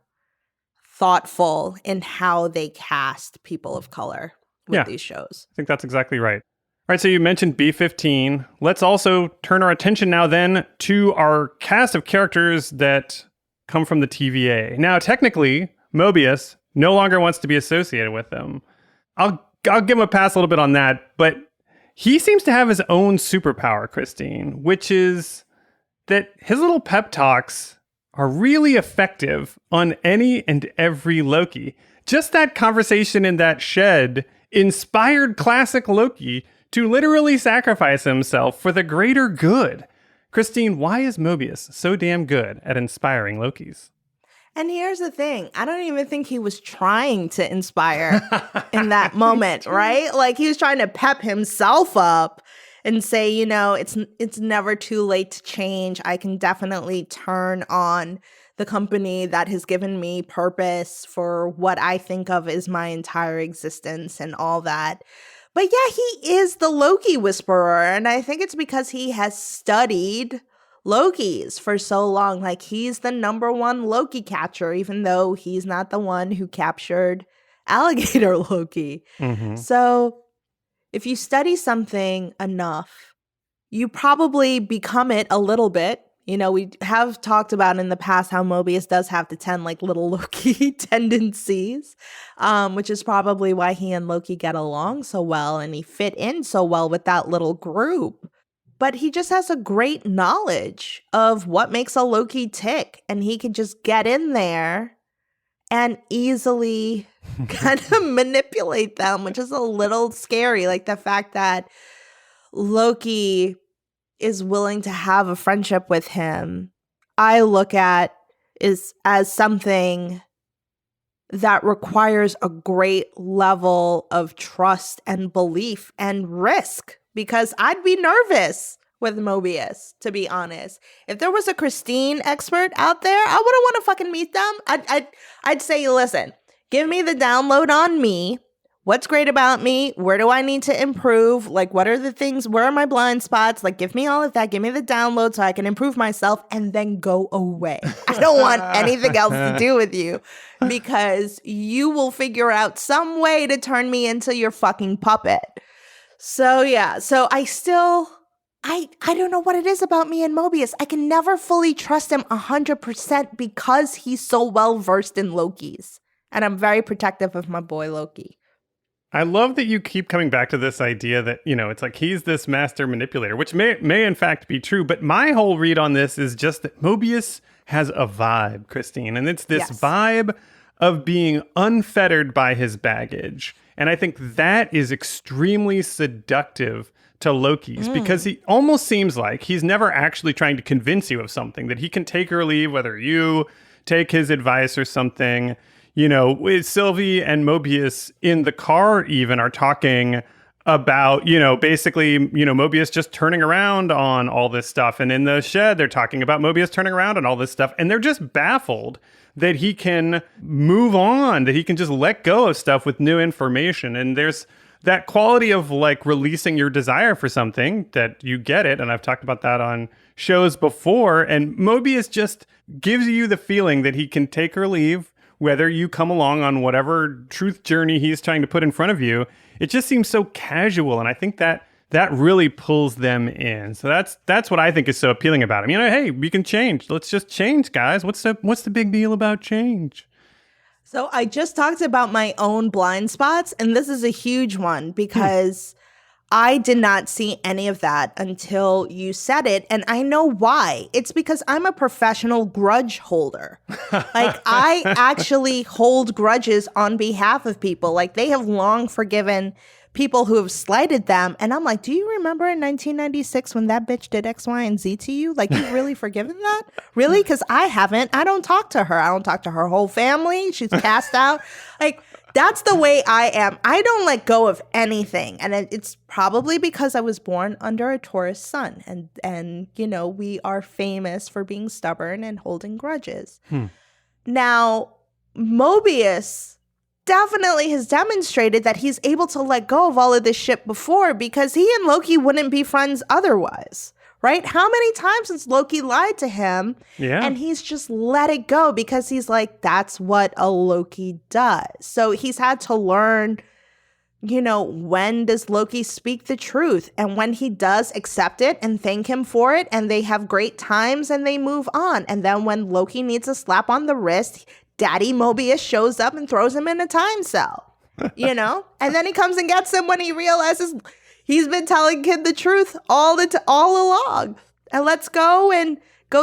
thoughtful in how they cast people of color with these shows. I think that's exactly right. All right, so you mentioned B-15. Let's also turn our attention now then to our cast of characters that come from the TVA. Now, technically, Mobius no longer wants to be associated with them. I'll give him a pass a little bit on that, but he seems to have his own superpower, Kristine, which is that his little pep talks are really effective on any and every Loki. Just that conversation in that shed inspired classic Loki to literally sacrifice himself for the greater good. Kristine, why is Mobius so damn good at inspiring Lokis? And here's the thing. I don't even think he was trying to inspire in that moment, right? Like, he was trying to pep himself up and say, it's never too late to change. I can definitely turn on the company that has given me purpose for what I think of as my entire existence and all that. But yeah, he is the Loki Whisperer. And I think it's because he has studied Lokis for so long. Like, he's the number one Loki catcher, even though he's not the one who captured alligator Loki. Mm-hmm. So if you study something enough, you probably become it a little bit. We have talked about in the past how Mobius does have the 10 little Loki tendencies, which is probably why he and Loki get along so well and he fit in so well with that little group. But he just has a great knowledge of what makes a Loki tick. And he can just get in there and easily kind of manipulate them, which is a little scary. Like, the fact that Loki is willing to have a friendship with him, I look at is as something that requires a great level of trust and belief and risk. Because I'd be nervous with Mobius, to be honest. If there was a Kristine expert out there, I wouldn't want to fucking meet them. I'd say, listen, give me the download on me. What's great about me? Where do I need to improve? Like, what are the things? Where are my blind spots? Like, give me all of that. Give me the download so I can improve myself and then go away. I don't want anything else to do with you because you will figure out some way to turn me into your fucking puppet. So yeah, so I don't know what it is about me and Mobius. I can never fully trust him 100% because he's so well versed in Lokis. And I'm very protective of my boy Loki. I love that you keep coming back to this idea that, it's like he's this master manipulator, which may in fact be true. But my whole read on this is just that Mobius has a vibe, Kristine. And it's this vibe of being unfettered by his baggage. And I think that is extremely seductive to Lokis because he almost seems like he's never actually trying to convince you of something, that he can take or leave, whether you take his advice or something. With Sylvie and Mobius in the car even are talking about, basically, Mobius just turning around on all this stuff. And in the shed, they're talking about Mobius turning around on all this stuff. And they're just baffled that he can move on, that he can just let go of stuff with new information. And there's that quality of releasing your desire for something that you get it. And I've talked about that on shows before. And Mobius just gives you the feeling that he can take or leave, whether you come along on whatever truth journey he's trying to put in front of you. It just seems so casual. And I think that really pulls them in. So that's what I think is so appealing about him. Hey, we can change. Let's just change, guys. What's the big deal about change? So I just talked about my own blind spots, and this is a huge one because I did not see any of that until you said it, and I know why. It's because I'm a professional grudge holder. Like, I actually hold grudges on behalf of people. Like, they have long forgiven people who have slighted them, and I'm like, do you remember in 1996 when that bitch did X, Y, and Z to you? Like, you've really forgiven that? Really? Because I haven't. I don't talk to her. I don't talk to her whole family. She's cast out. Like, that's the way I am. I don't let go of anything. And it's probably because I was born under a Taurus sun. And you know, we are famous for being stubborn and holding grudges. Now, Mobius definitely has demonstrated that he's able to let go of all of this shit before, because he and Loki wouldn't be friends otherwise, right? How many times has Loki lied to him? Yeah. And he's just let it go because he's like, that's what a Loki does. So he's had to learn, you know, when does Loki speak the truth? And when he does, accept it and thank him for it. And they have great times and they move on. And then when Loki needs a slap on the wrist, Daddy Mobius shows up and throws him in a time cell, you know? And then he comes and gets him when he realizes he's been telling Kid the truth all along. And let's go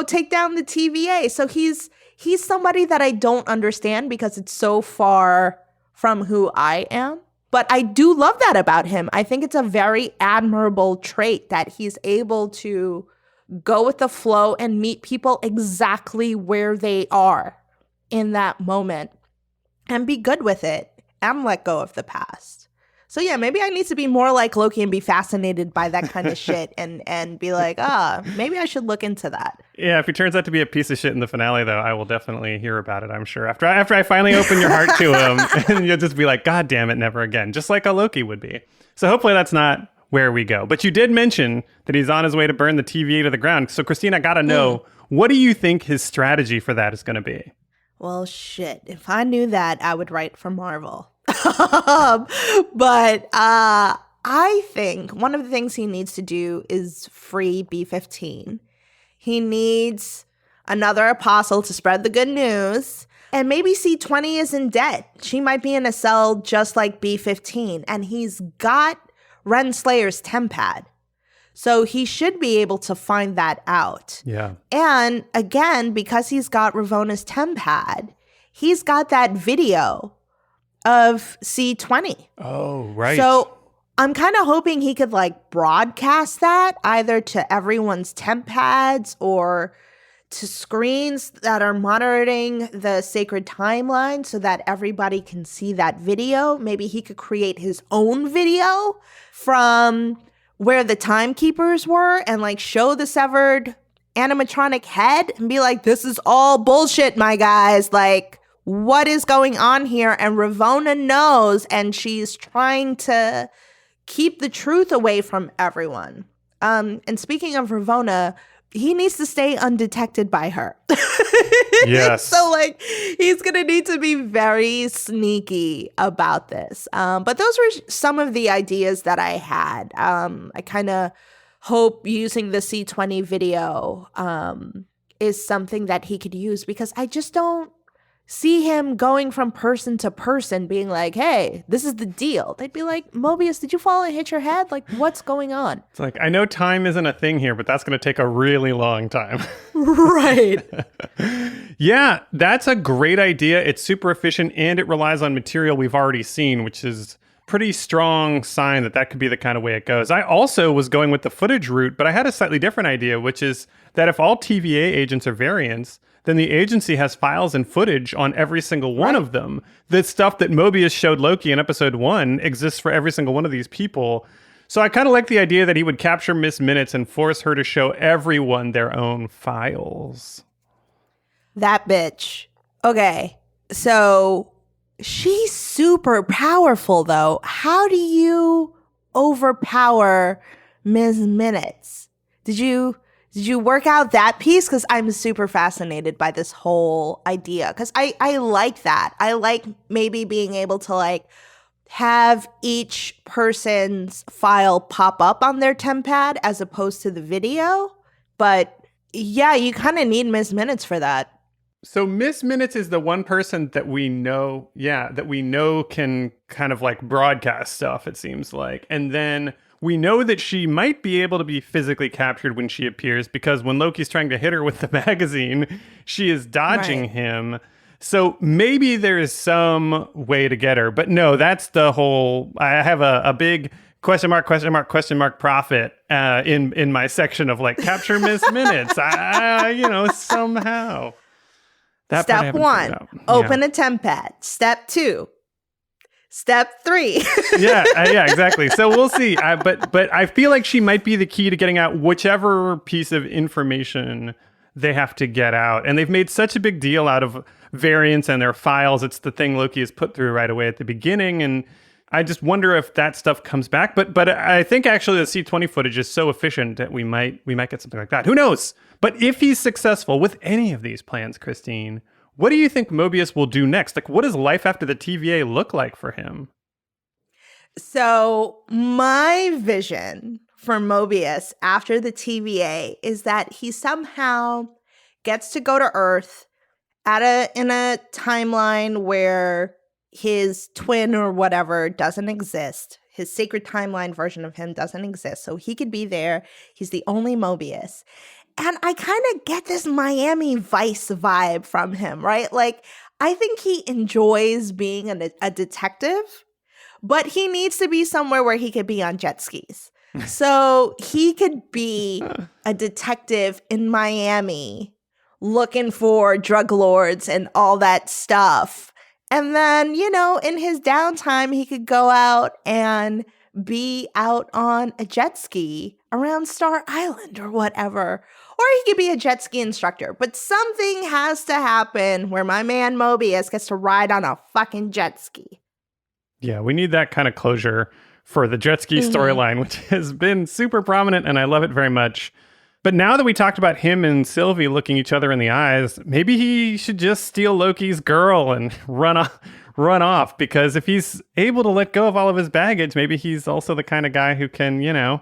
take down the TVA. So he's somebody that I don't understand because it's so far from who I am. But I do love that about him. I think it's a very admirable trait that he's able to go with the flow and meet people exactly where they are in that moment and be good with it and let go of the past. So yeah, maybe I need to be more like Loki and be fascinated by that kind of shit and be like, maybe I should look into that. Yeah, if he turns out to be a piece of shit in the finale, though, I will definitely hear about it, I'm sure. After I finally open your heart to him, and you'll just be like, God damn it, never again. Just like a Loki would be. So hopefully that's not where we go. But you did mention that he's on his way to burn the TVA to the ground. So Kristine, I gotta know, what do you think his strategy for that is going to be? Well, shit. If I knew that, I would write for Marvel. But I think one of the things he needs to do is free B-15. He needs another apostle to spread the good news. And maybe C-20 isn't dead. She might be in a cell just like B-15. And he's got Renslayer's tempad. So he should be able to find that out. Yeah. And again, because he's got Ravonna's tempad, he's got that video of C-20. Oh, right. So I'm kind of hoping he could like broadcast that either to everyone's tempads or to screens that are monitoring the sacred timeline so that everybody can see that video. Maybe he could create his own video from where the timekeepers were and like show the severed animatronic head and be like, this is all bullshit, my guys. Like, what is going on here? And Ravonna knows, and she's trying to keep the truth away from everyone. And speaking of Ravonna, he needs to stay undetected by her. Yes. So like he's going to need to be very sneaky about this. But those were some of the ideas that I had. I kind of hope using the C-20 video is something that he could use, because I just don't see him going from person to person being like, hey, this is the deal. They'd be like, Mobius, did you fall and hit your head? Like, what's going on? It's like, I know time isn't a thing here, but that's going to take a really long time. Right. Yeah, that's a great idea. It's super efficient and it relies on material we've already seen, which is pretty strong sign that that could be the kind of way it goes. I also was going with the footage route, but I had a slightly different idea, which is that if all TVA agents are variants, then the agency has files and footage on every single one of them. The stuff that Mobius showed Loki in episode 1 exists for every single one of these people. So I kind of like the idea that he would capture Miss Minutes and force her to show everyone their own files. That bitch. Okay, so she's super powerful, though. How do you overpower Ms. Minutes? Did you work out that piece? Because I'm super fascinated by this whole idea. Because I like that. I like maybe being able to like have each person's file pop up on their tempad as opposed to the video. But yeah, you kind of need Ms. Minutes for that. So Miss Minutes is the one person that we know, that we know can kind of like broadcast stuff, it seems like. And then we know that she might be able to be physically captured when she appears, because when Loki's trying to hit her with the magazine, she is dodging him. So maybe there's some way to get her. But no, that's the whole, I have a big question mark profit in my section of like capture Miss Minutes. Somehow. Step 1, open a temp pad. Step 2, step 3. yeah, exactly. So we'll see. But I feel like she might be the key to getting out whichever piece of information they have to get out. And they've made such a big deal out of variants and their files. It's the thing Loki is put through right away at the beginning. And I just wonder if that stuff comes back. But I think actually the C20 footage is so efficient that we might get something like that. Who knows? But if he's successful with any of these plans, Kristine, what do you think Mobius will do next? Like, what does life after the TVA look like for him? So my vision for Mobius after the TVA is that he somehow gets to go to Earth in a timeline where his twin or whatever doesn't exist. His sacred timeline version of him doesn't exist. So he could be there. He's the only Mobius. And I kind of get this Miami Vice vibe from him, right? Like, I think he enjoys being a detective, but he needs to be somewhere where he could be on jet skis. So he could be a detective in Miami looking for drug lords and all that stuff. And then, in his downtime, he could go out and be out on a jet ski around Star Island or whatever. Or he could be a jet ski instructor. But something has to happen where my man Mobius gets to ride on a fucking jet ski. Yeah, we need that kind of closure for the jet ski storyline, which has been super prominent, and I love it very much. But now that we talked about him and Sylvie looking each other in the eyes, maybe he should just steal Loki's girl and run off, because if he's able to let go of all of his baggage, maybe he's also the kind of guy who can,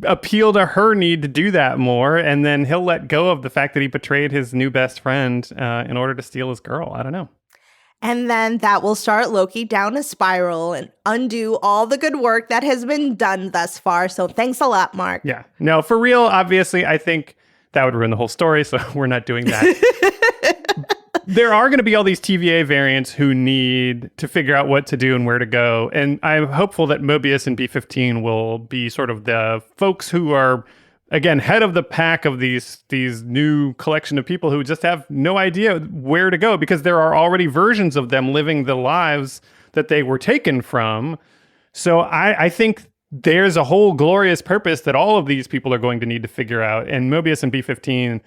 appeal to her need to do that more, and then he'll let go of the fact that he betrayed his new best friend in order to steal his girl. I don't know. And then that will start Loki down a spiral and undo all the good work that has been done thus far. So thanks a lot, Marc. Yeah. No, for real, obviously, I think that would ruin the whole story, so we're not doing that. There are going to be all these TVA variants who need to figure out what to do and where to go. And I'm hopeful that Mobius and B15 will be sort of the folks who are, again, head of the pack of these new collection of people who just have no idea where to go, because there are already versions of them living the lives that they were taken from. So I think there's a whole glorious purpose that all of these people are going to need to figure out. And Mobius and B15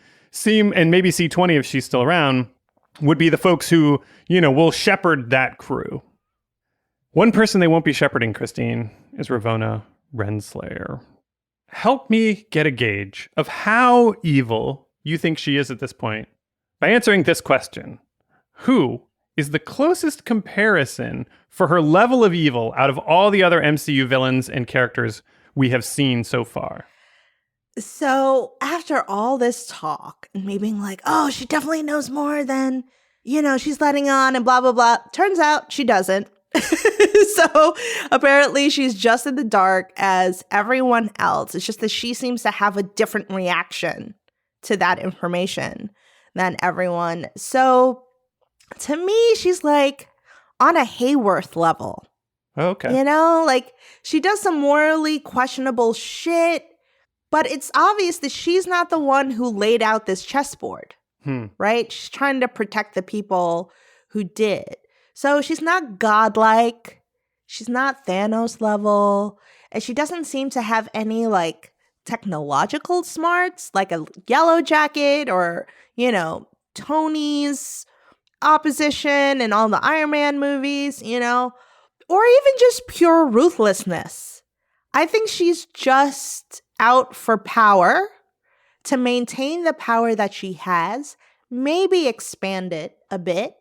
and maybe C20 if she's still around, would be the folks who, will shepherd that crew. One person they won't be shepherding, Kristine, is Ravonna Renslayer. Help me get a gauge of how evil you think she is at this point by answering this question. Who is the closest comparison for her level of evil out of all the other MCU villains and characters we have seen so far? So after all this talk and me being like, oh, she definitely knows more than, she's letting on and blah, blah, blah. Turns out she doesn't. So apparently she's just in the dark as everyone else. It's just that she seems to have a different reaction to that information than everyone. So to me, she's like on a Hayworth level. Okay. Like she does some morally questionable shit, but it's obvious that she's not the one who laid out this chessboard, right? She's trying to protect the people who did. So she's not godlike. She's not Thanos level. And she doesn't seem to have any like technological smarts like a Yellow Jacket or, Tony's opposition in all the Iron Man movies, or even just pure ruthlessness. I think she's just out for power to maintain the power that she has, maybe expand it a bit,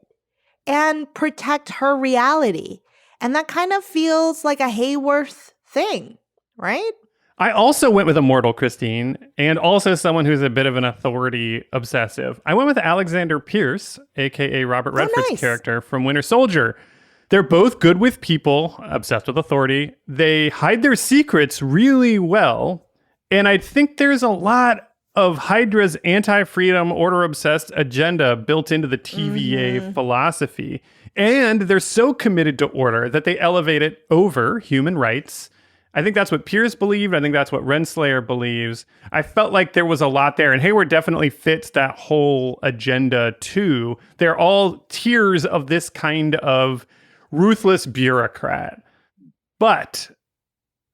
and protect her reality. And that kind of feels like a Hayworth thing, right? I also went with Immortal Kristine, and also someone who's a bit of an authority obsessive. I went with Alexander Pierce, aka Robert Redford's character from Winter Soldier. They're both good with people, obsessed with authority. They hide their secrets really well. And I think there's a lot of Hydra's anti-freedom, order-obsessed agenda built into the TVA philosophy. And they're so committed to order that they elevate it over human rights. I think that's what Pierce believed. I think that's what Renslayer believes. I felt like there was a lot there. And Hayward definitely fits that whole agenda too. They're all tiers of this kind of ruthless bureaucrat. But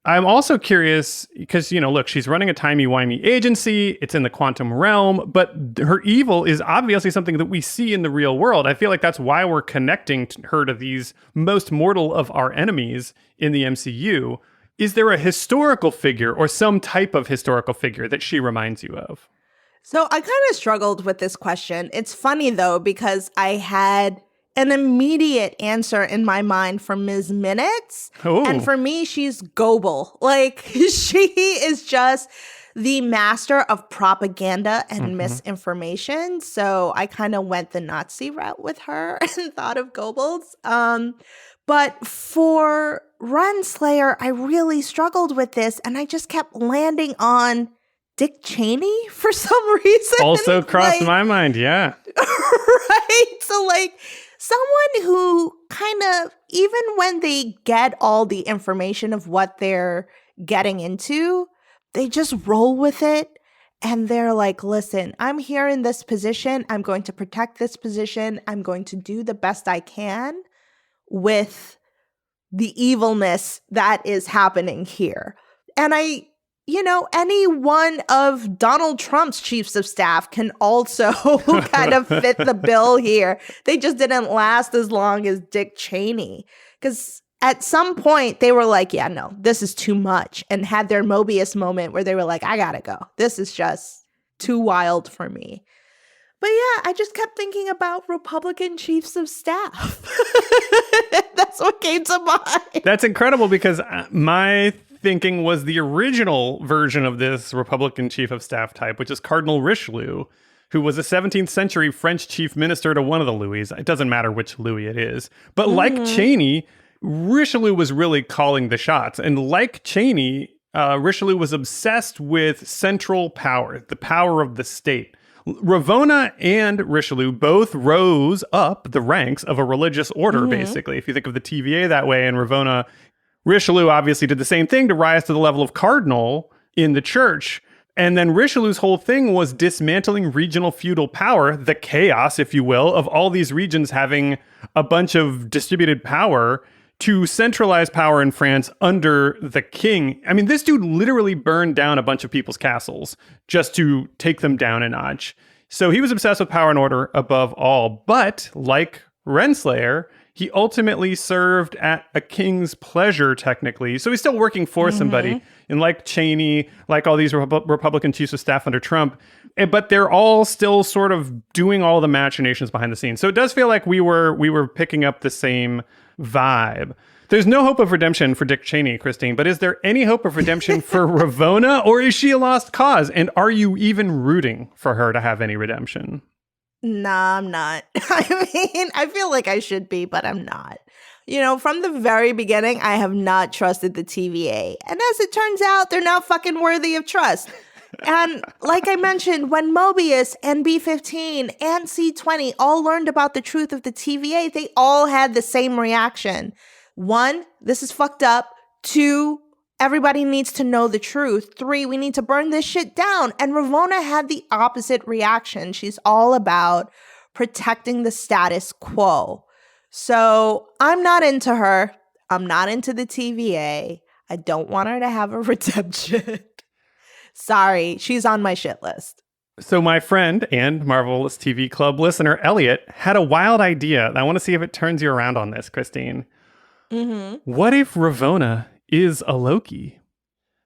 I'm also curious because, look, she's running a timey-wimey agency. It's in the quantum realm, but her evil is obviously something that we see in the real world. I feel like that's why we're connecting her to these most mortal of our enemies in the MCU. Is there a historical figure or some type of historical figure that she reminds you of? So I kind of struggled with this question. It's funny, though, because I had an immediate answer in my mind for Ms. Minutes. Ooh. And for me, she's Goebel. Like, she is just the master of propaganda and misinformation. So I kind of went the Nazi route with her and thought of Goebbels. But for Renslayer, I really struggled with this. And I just kept landing on Dick Cheney for some reason. Also crossed my mind, yeah. Right? So, someone who kind of, even when they get all the information of what they're getting into, they just roll with it. And they're like, listen, I'm here in this position. I'm going to protect this position. I'm going to do the best I can with the evilness that is happening here. And any one of Donald Trump's chiefs of staff can also kind of fit the bill here. They just didn't last as long as Dick Cheney. Because at some point, they were like, yeah, no, this is too much. And had their Mobius moment where they were like, I gotta go. This is just too wild for me. But yeah, I just kept thinking about Republican chiefs of staff. That's what came to mind. That's incredible because my thinking was the original version of this Republican chief of staff type, which is Cardinal Richelieu, who was a 17th century French chief minister to one of the Louis. It doesn't matter which Louis it is. But like Cheney, Richelieu was really calling the shots. And like Cheney, Richelieu was obsessed with central power, the power of the state. Ravonna and Richelieu both rose up the ranks of a religious order, basically. If you think of the TVA that way, and Richelieu obviously did the same thing to rise to the level of cardinal in the church. And then Richelieu's whole thing was dismantling regional feudal power, the chaos, if you will, of all these regions having a bunch of distributed power to centralize power in France under the king. I mean, this dude literally burned down a bunch of people's castles just to take them down a notch. So he was obsessed with power and order above all. But like Renslayer, he ultimately served at a king's pleasure, technically. So he's still working for somebody. And like Cheney, like all these Republican chiefs of staff under Trump, but they're all still sort of doing all the machinations behind the scenes. So it does feel like we were picking up the same vibe. There's no hope of redemption for Dick Cheney, Kristine, but is there any hope of redemption for Ravonna, or is she a lost cause? And are you even rooting for her to have any redemption? Nah, I'm not. I feel like I should be, but I'm not. From the very beginning, I have not trusted the TVA. And as it turns out, they're not fucking worthy of trust. And like I mentioned, when Mobius and B-15 and C-20 all learned about the truth of the TVA, they all had the same reaction. 1, this is fucked up. 2, everybody needs to know the truth. 3, we need to burn this shit down. And Ravonna had the opposite reaction. She's all about protecting the status quo. So I'm not into her. I'm not into the TVA. I don't want her to have a redemption. Sorry, she's on my shit list. So my friend and Marvelous TV Club listener, Elliot, had a wild idea. I want to see if it turns you around on this, Kristine. What if Ravonna is a Loki?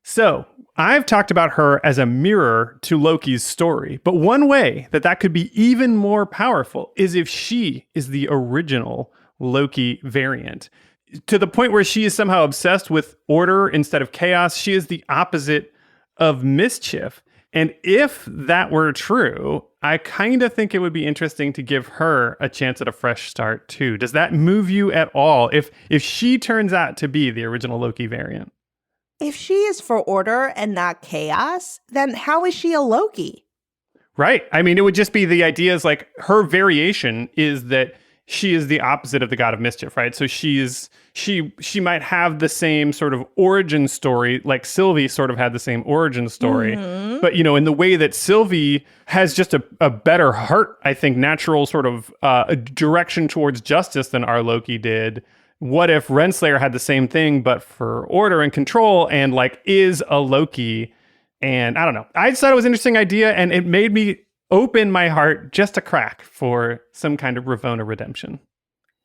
So I've talked about her as a mirror to Loki's story, but one way that could be even more powerful is if she is the original Loki variant. to the point where she is somehow obsessed with order instead of chaos. She is the opposite of mischief. And if that were true, I kind of think it would be interesting to give her a chance at a fresh start too. Does that move you at all if she turns out to be the original Loki variant? If she is for order and not chaos, then how is she a Loki? Right. I mean, it would just be the idea is like her variation is that she is the opposite of the god of mischief, right? So she might have the same sort of origin story, like Sylvie sort of had the same origin story. Mm-hmm. But, in the way that Sylvie has just a better heart, I think, natural sort of a direction towards justice than our Loki did. What if Renslayer had the same thing, but for order and control and like is a Loki? And I don't know. I just thought it was an interesting idea, and it made me open my heart just a crack for some kind of Ravonna redemption.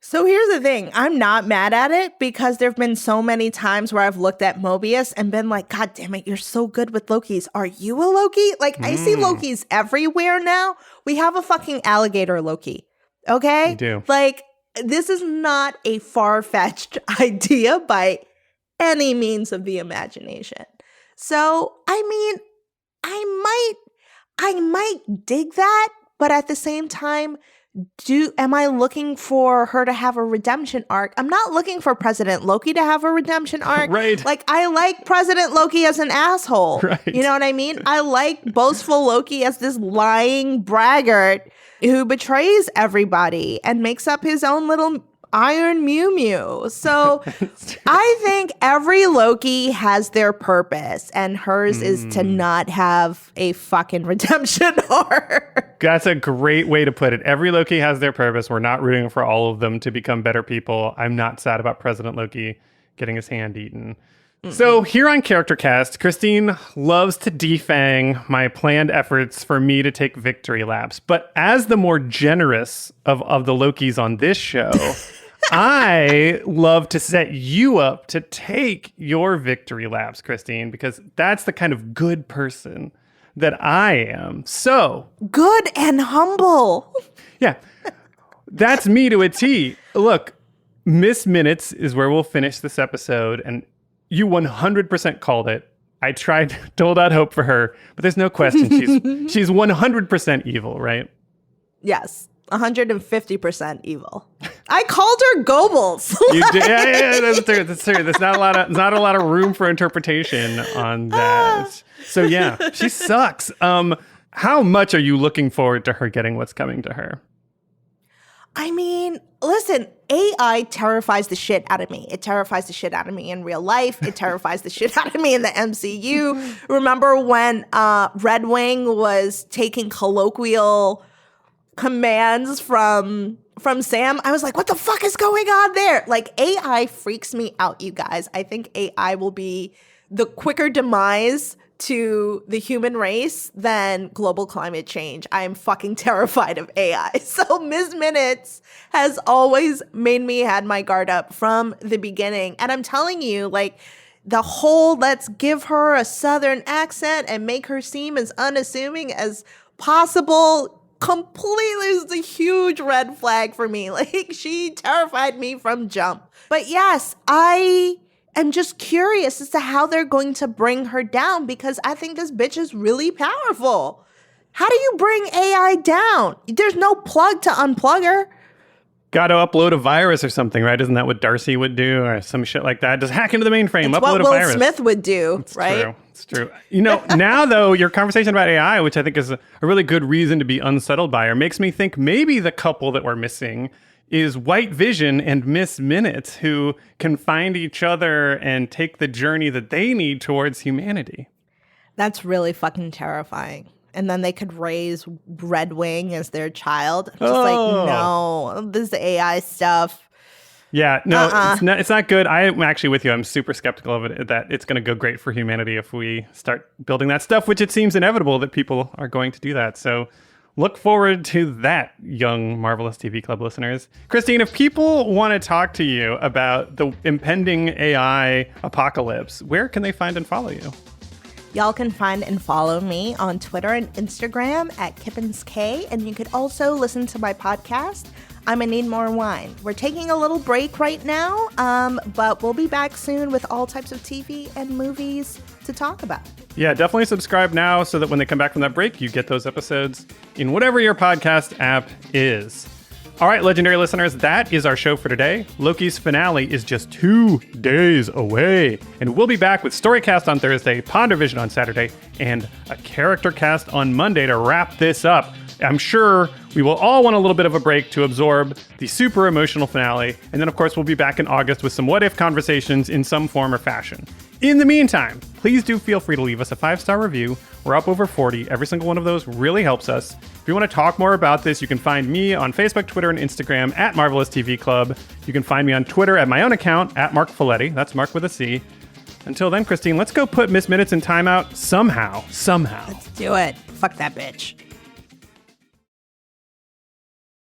So here's the thing. I'm not mad at it because there have been so many times where I've looked at Mobius and been like, God damn it, you're so good with Lokis. Are you a Loki? Like, I see Lokis everywhere now. We have a fucking alligator Loki. Okay? We do. Like, this is not a far-fetched idea by any means of the imagination. So, I mean, I might dig that, but at the same time, am I looking for her to have a redemption arc? I'm not looking for President Loki to have a redemption arc. Right. Like, I like President Loki as an asshole. Right. You know what I mean? I like boastful Loki as this lying braggart who betrays everybody and makes up his own little Iron Mew Mew. So I think every Loki has their purpose, and hers is to not have a fucking redemption arc. That's a great way to put it. Every Loki has their purpose. We're not rooting for all of them to become better people. I'm not sad about President Loki getting his hand eaten. So here on Charactercast, Kristine loves to defang my planned efforts for me to take victory laps. But as the more generous of the Lokis on this show, I love to set you up to take your victory laps, Kristine, because that's the kind of good person that I am. So good and humble. Yeah, that's me to a T. Look, Miss Minutes is where we'll finish this episode, and you 100% called it. I tried to hold out hope for her, but there's no question she's 100% evil, right? Yes, 150% evil. I called her Goebbels. You did, yeah, that's true. That's true. There's not a lot of room for interpretation on that. So yeah, she sucks. How much are you looking forward to her getting what's coming to her? I mean, listen, AI terrifies the shit out of me. It terrifies the shit out of me in real life. It terrifies the shit out of me in the MCU. Remember when Red Wing was taking colloquial commands from Sam? I was like, what the fuck is going on there? Like, AI freaks me out, you guys. I think AI will be the quicker demise to the human race than global climate change. I am fucking terrified of AI. So Ms. Minutes has always made me had my guard up from the beginning. And I'm telling you, like, the whole let's give her a Southern accent and make her seem as unassuming as possible completely is a huge red flag for me. Like, she terrified me from jump. But yes, I'm just curious as to how they're going to bring her down, because I think this bitch is really powerful. How do you bring AI down? There's no plug to unplug her. Got to upload a virus or something, right? Isn't that what Darcy would do, or some shit like that? Just hack into the mainframe, upload a virus. What Will Smith would do, it's right? True. It's true. You know, now though, your conversation about AI, which I think is a really good reason to be unsettled by her, makes me think maybe the couple that we're missing is White Vision and Miss Minutes, who can find each other and take the journey that they need towards humanity. That's really fucking terrifying. And then they could raise Red Wing as their child. Just like, no, this AI stuff. Yeah, no, it's not good. I'm actually with you. I'm super skeptical of it, that it's going to go great for humanity if we start building that stuff, which it seems inevitable that people are going to do that. So look forward to that, young Marvelous TV Club listeners. Kristine, if people want to talk to you about the impending AI apocalypse, where can they find and follow you? Y'all can find and follow me on Twitter and Instagram at KippensK, and you could also listen to my podcast, I'm going to need more wine. We're taking a little break right now, but we'll be back soon with all types of TV and movies to talk about. Yeah, definitely subscribe now so that when they come back from that break, you get those episodes in whatever your podcast app is. All right, legendary listeners, that is our show for today. Loki's finale is just 2 days away, and we'll be back with Storycast on Thursday, Pondervision on Saturday, and a Charactercast on Monday to wrap this up. I'm sure we will all want a little bit of a break to absorb the super emotional finale, and then of course we'll be back in August with some what-if conversations in some form or fashion. In the meantime, please do feel free to leave us a 5-star review. We're up over 40. Every single one of those really helps us. If you want to talk more about this, you can find me on Facebook, Twitter, and Instagram at Marvelous TV Club. You can find me on Twitter at my own account at Marc Faletti. That's Marc with a C. Until then, Kristine, let's go put Miss Minutes in timeout somehow. Let's do it. Fuck that bitch.